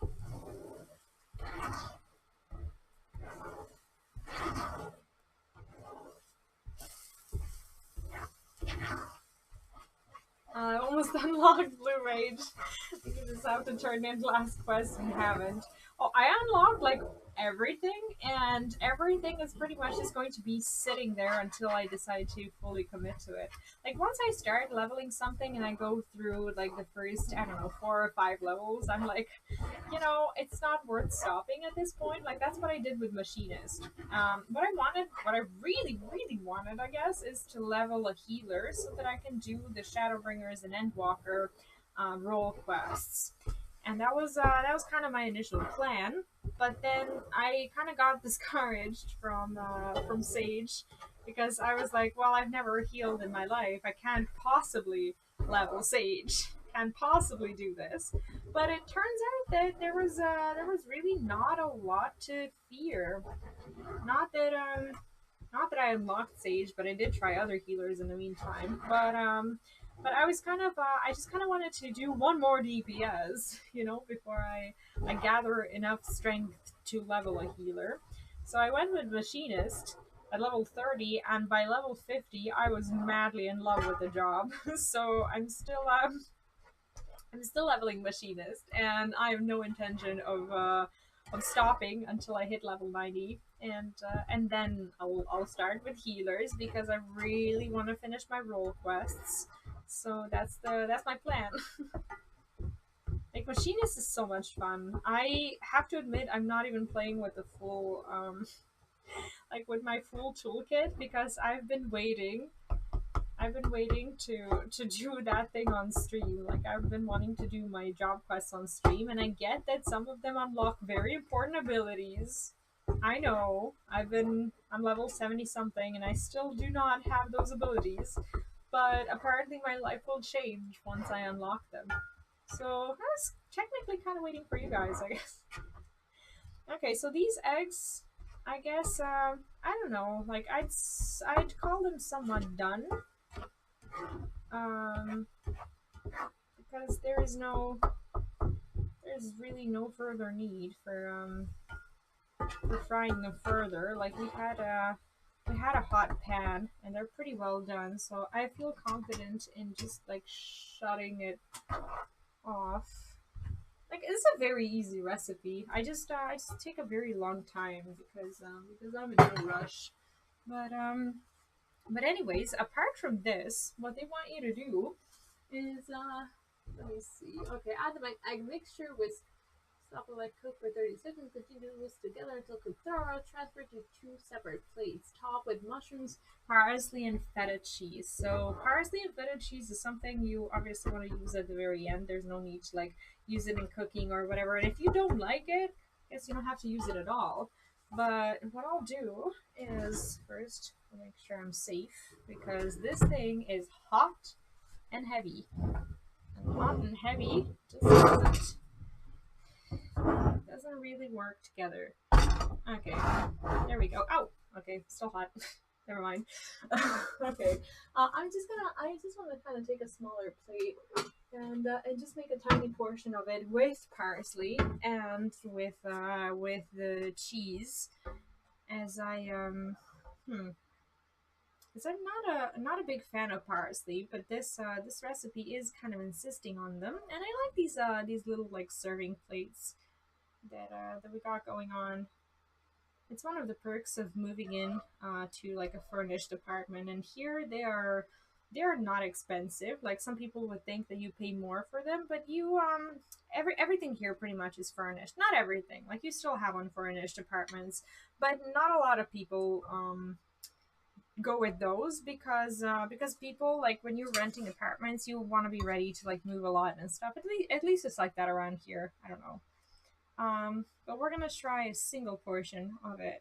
I almost unlocked Blue Mage. You just have to turn in last quest and haven't. Oh, I unlocked like everything, and everything is pretty much just going to be sitting there until I decide to fully commit to it. Like once I start leveling something and I go through like the first, I don't know, 4 or 5 levels, I'm like, you know, it's not worth stopping at this point. Like that's what I did with Machinist. What I really wanted, I guess, is to level a healer so that I can do the Shadowbringers and Endwalker role quests. And that was kind of my initial plan, but then I kind of got discouraged from Sage because I was like, well, I've never healed in my life. I can't possibly level Sage. Can't possibly do this. But it turns out that there was really not a lot to fear. Not that I unlocked Sage, but I did try other healers in the meantime. But I was kind of, I just kind of wanted to do one more DPS, you know, before I gather enough strength to level a healer. So I went with Machinist at level 30, and by level 50, I was madly in love with the job. So I'm still leveling Machinist, and I have no intention of stopping until I hit level 90, and then I'll start with healers because I really want to finish my role quests. So that's my plan. Like Machinist is so much fun. I have to admit I'm not even playing with the full like with my full toolkit because I've been waiting to do that thing on stream. Like I've been wanting to do my job quests on stream, and I get that some of them unlock very important abilities. I know. I'm level 70 something and I still do not have those abilities. But apparently my life will change once I unlock them. So I was technically kind of waiting for you guys, I guess. Okay, so these eggs, I guess, I don't know, like I'd call them somewhat done. Um, because there's really no further need for frying them further. Like we had a hot pan and they're pretty well done, so I feel confident in just like shutting it off. Like it's a very easy recipe. I just take a very long time because I'm in no rush. But but anyways, apart from this, what they want you to do is let me see. Okay, add the egg mixture with stop and let cook for 30 seconds. Continue to whisk together until cooked thorough. Transfer to 2 separate plates. Top with mushrooms, parsley, and feta cheese. So parsley and feta cheese is something you obviously want to use at the very end. There's no need to like use it in cooking or whatever. And if you don't like it, I guess you don't have to use it at all. But what I'll do is first I'll make sure I'm safe because this thing is hot and heavy. And hot and heavy just doesn't really work together. Okay, there we go. Oh, okay, still hot. Never mind. Okay, I just want to kind of take a smaller plate and just make a tiny portion of it with parsley and with the cheese, as because I'm not a big fan of parsley, but this recipe is kind of insisting on them, and I like these little like serving plates that we got going on. It's one of the perks of moving in to like a furnished apartment, and here they are not expensive. Like some people would think that you pay more for them, but you everything here pretty much is furnished. Not everything. Like you still have unfurnished apartments, but not a lot of people go with those because people like when you're renting apartments, you want to be ready to like move a lot and stuff. At least it's like that around here. I don't know. But we're gonna try a single portion of it.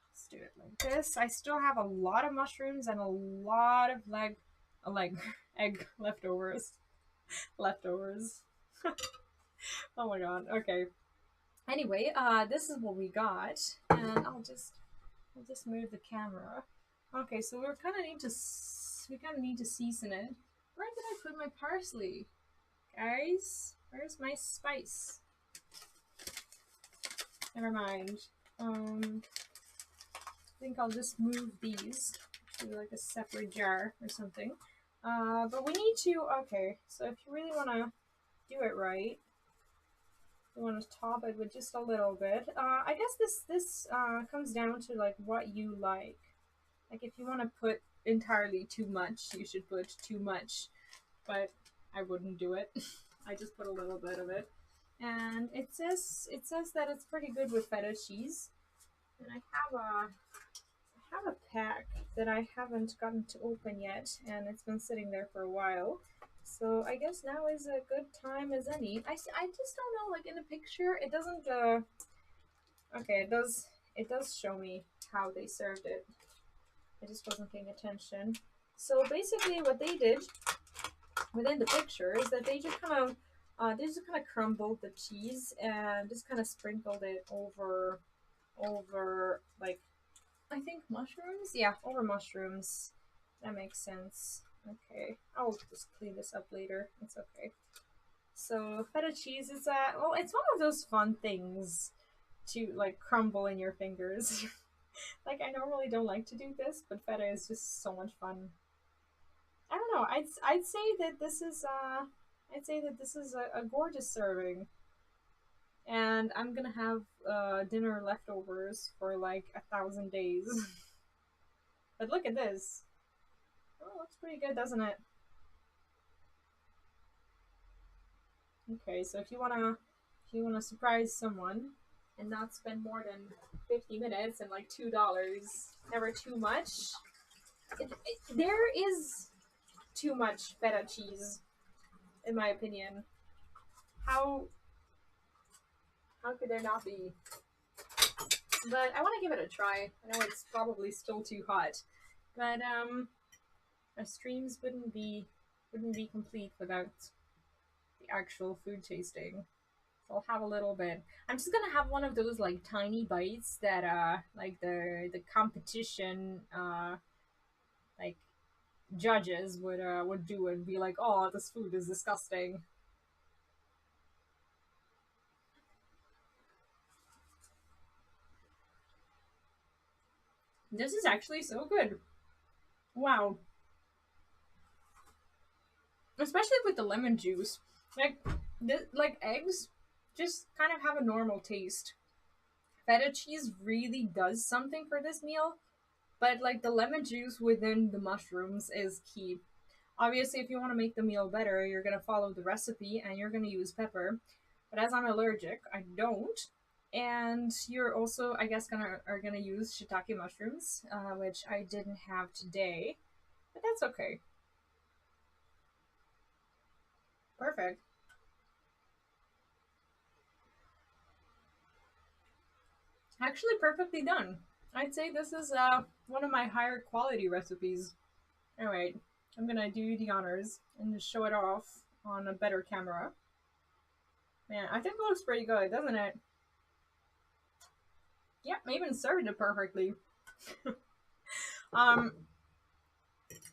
Let's do it like this. I still have a lot of mushrooms and a lot of egg leftovers. Leftovers. Oh my god. Okay. Anyway, this is what we got, and I'll just move the camera. Okay, so we kind of need to season it. Where did I put my parsley, guys? Where's my spice? Never mind. I think I'll just move these to like a separate jar or something. But we need to, okay, so if you really want to do it right, you want to top it with just a little bit. I guess this comes down to like what you like. Like if you want to put entirely too much, you should put too much, but I wouldn't do it. I just put a little bit of it. And it says that it's pretty good with feta cheese. And I have a pack that I haven't gotten to open yet, and it's been sitting there for a while. So I guess now is a good time as any. I just don't know, like in the picture, it doesn't, okay, it does show me how they served it. I just wasn't paying attention. So basically what they did within the picture is that they just kind of crumbled the cheese and just kind of sprinkled it over like, I think mushrooms? Yeah, over mushrooms. That makes sense. Okay, I'll just clean this up later. It's okay. So feta cheese is well, it's one of those fun things to like crumble in your fingers. Like I normally don't like to do this, but feta is just so much fun. I don't know. I'd say that this is a gorgeous serving, and I'm gonna have dinner leftovers for like 1,000 days. But look at this. Oh, looks pretty good, doesn't it? Okay, so if you wanna surprise someone and not spend more than 50 minutes and like $2, never too much. There is too much feta cheese, in my opinion. How could there not be? but I want to give it a try. I know it's probably still too hot, but our streams wouldn't be complete without the actual food tasting. So I'll have a little bit. I'm just gonna have one of those like tiny bites that like the competition like judges would do and be like, oh, this food is disgusting. This is actually so good. Wow. Especially with the lemon juice. Like like eggs just kind of have a normal taste. Feta cheese really does something for this meal, but like the lemon juice within the mushrooms is key. Obviously, if you want to make the meal better, you're going to follow the recipe and you're going to use pepper. But as I'm allergic, I don't. And you're also, I guess, gonna use shiitake mushrooms, which I didn't have today, but that's okay. Perfect. Actually, perfectly done. I'd say this is one of my higher quality recipes. All right, I'm gonna do you the honors and just show it off on a better camera. Man, I think it looks pretty good, doesn't it? Yep, I even served it perfectly. um,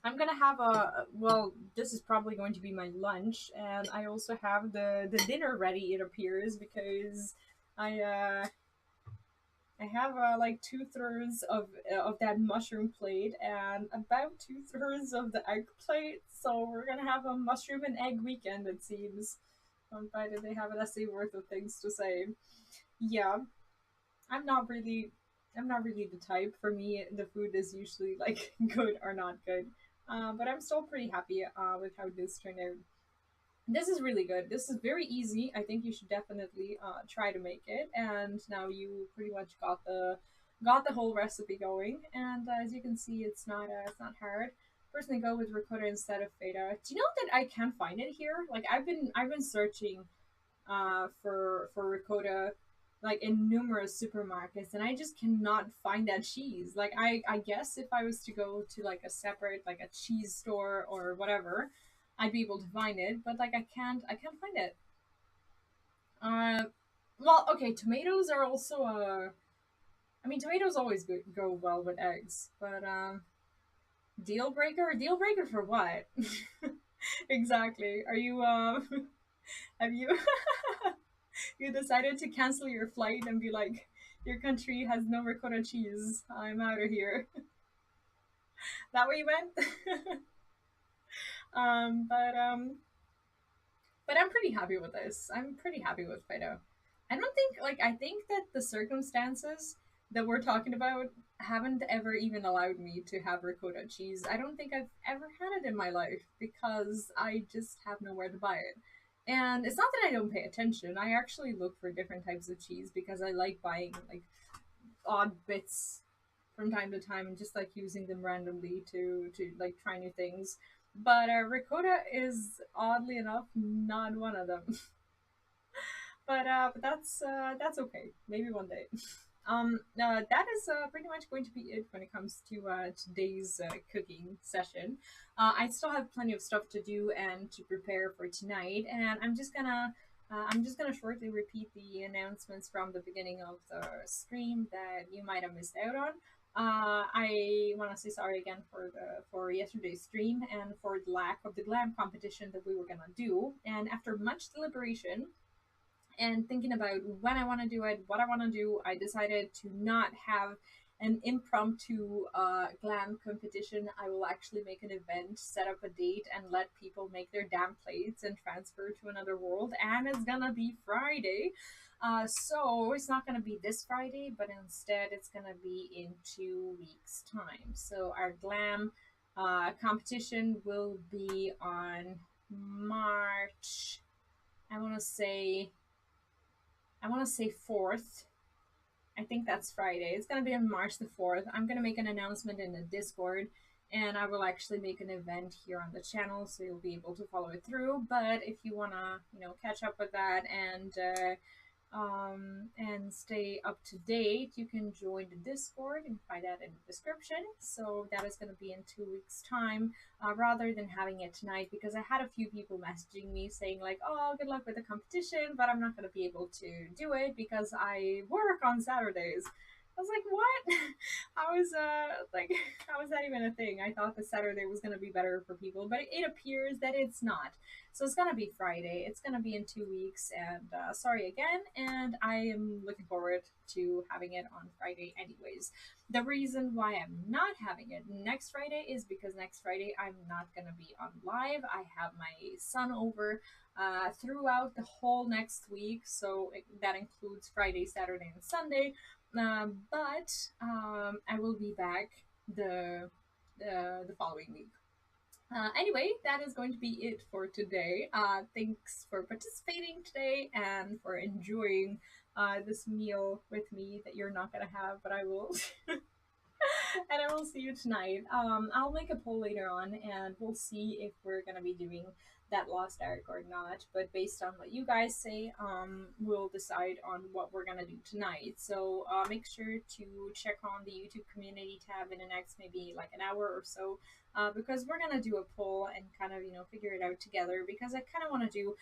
I'm gonna have a well. This is probably going to be my lunch, and I also have the dinner ready. It appears because I I have like 2/3 of that mushroom plate and about 2/3 of the egg plate. So we're gonna have a mushroom and egg weekend. It seems. Why did they have an essay worth of things to say? Yeah, I'm not really I'm not really the type. For me, the food is usually like good or not good. But I'm still pretty happy with how this turned out. This is really good. This is very easy. I think you should definitely try to make it. And now you pretty much got the whole recipe going. And as you can see, it's not hard. Personally, go with ricotta instead of feta. Do you know that I can't find it here? Like I've been searching for ricotta like in numerous supermarkets and I just cannot find that cheese. Like I guess if I was to go to like a separate like a cheese store or whatever, I'd be able to find it, but like I can't find it. Uh well, okay, tomatoes are also I mean tomatoes always go well with eggs, but deal breaker for what? Exactly. Are you have you you decided to cancel your flight and be like, your country has no ricotta cheese. I'm out of here. That way you went. um, but um, but I'm pretty happy with this. I'm pretty happy with Fido. I don't think I think that the circumstances that we're talking about haven't ever even allowed me to have ricotta cheese. I don't think I've ever had it in my life because I just have nowhere to buy it. And it's not that I don't pay attention. I actually look for different types of cheese because I like buying like odd bits from time to time and just like using them randomly to like try new things. But ricotta is oddly enough not one of them. But that's okay. Maybe one day. That is pretty much going to be it when it comes to today's cooking session. I still have plenty of stuff to do and to prepare for tonight, and I'm just gonna shortly repeat the announcements from the beginning of the stream that you might have missed out on. I want to say sorry again for yesterday's stream and for the lack of the glam competition that we were gonna do. And after much deliberation, and thinking about when I want to do it, what I want to do, I decided to not have an impromptu glam competition. I will actually make an event, set up a date, and let people make their damn plates and transfer to another world. And it's gonna be Friday. So it's not gonna be this Friday, but instead it's gonna be in 2 weeks' time. So our glam competition will be on March. I want to say I want to say 4th. I think that's Friday. It's going to be on March the 4th. I'm going to make an announcement in the Discord and I will actually make an event here on the channel so you'll be able to follow it through. But if you want to, catch up with that and and stay up to date, you can join the Discord and find that in the description. So that is going to be in 2 weeks' time, rather than having it tonight, because I had a few people messaging me saying like, "Oh, good luck with the competition, but I'm not going to be able to do it because I work on Saturdays." I was like, "What? How is like how is that even a thing?" I thought the Saturday was going to be better for people, but it appears that it's not. So it's gonna be Friday. It's gonna be in 2 weeks, and sorry again. And I am looking forward to having it on Friday, anyways. The reason why I'm not having it next Friday is because next Friday I'm not gonna be on live. I have my son over throughout the whole next week, so that includes Friday, Saturday, and Sunday. But I will be back the following week. Anyway, that is going to be it for today. Thanks for participating today and for enjoying this meal with me that you're not going to have, but I will. And I will see you tonight. I'll make a poll later on, and we'll see if we're gonna be doing that Lost Ark or not. But based on what you guys say, we'll decide on what we're gonna do tonight. So make sure to check on the YouTube community tab in the next maybe like an hour or so, because we're gonna do a poll and kind of figure it out together. Because I kind of want to do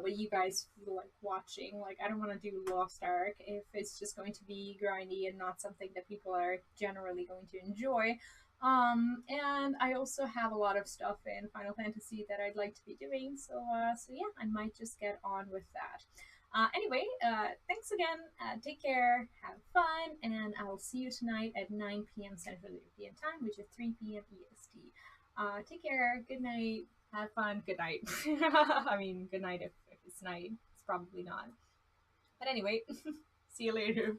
what you guys feel like watching. Like, I don't want to do Lost Ark if it's just going to be grindy and not something that people are generally going to enjoy. And I also have a lot of stuff in Final Fantasy that I'd like to be doing. So yeah, I might just get on with that. Anyway, thanks again. Take care, have fun, and I'll see you tonight at 9 p.m. Central European Time, which is 3 p.m. EST. Take care. Good night. Have fun. Good night. I mean, good night if it's night. It's probably not. But anyway, see you later.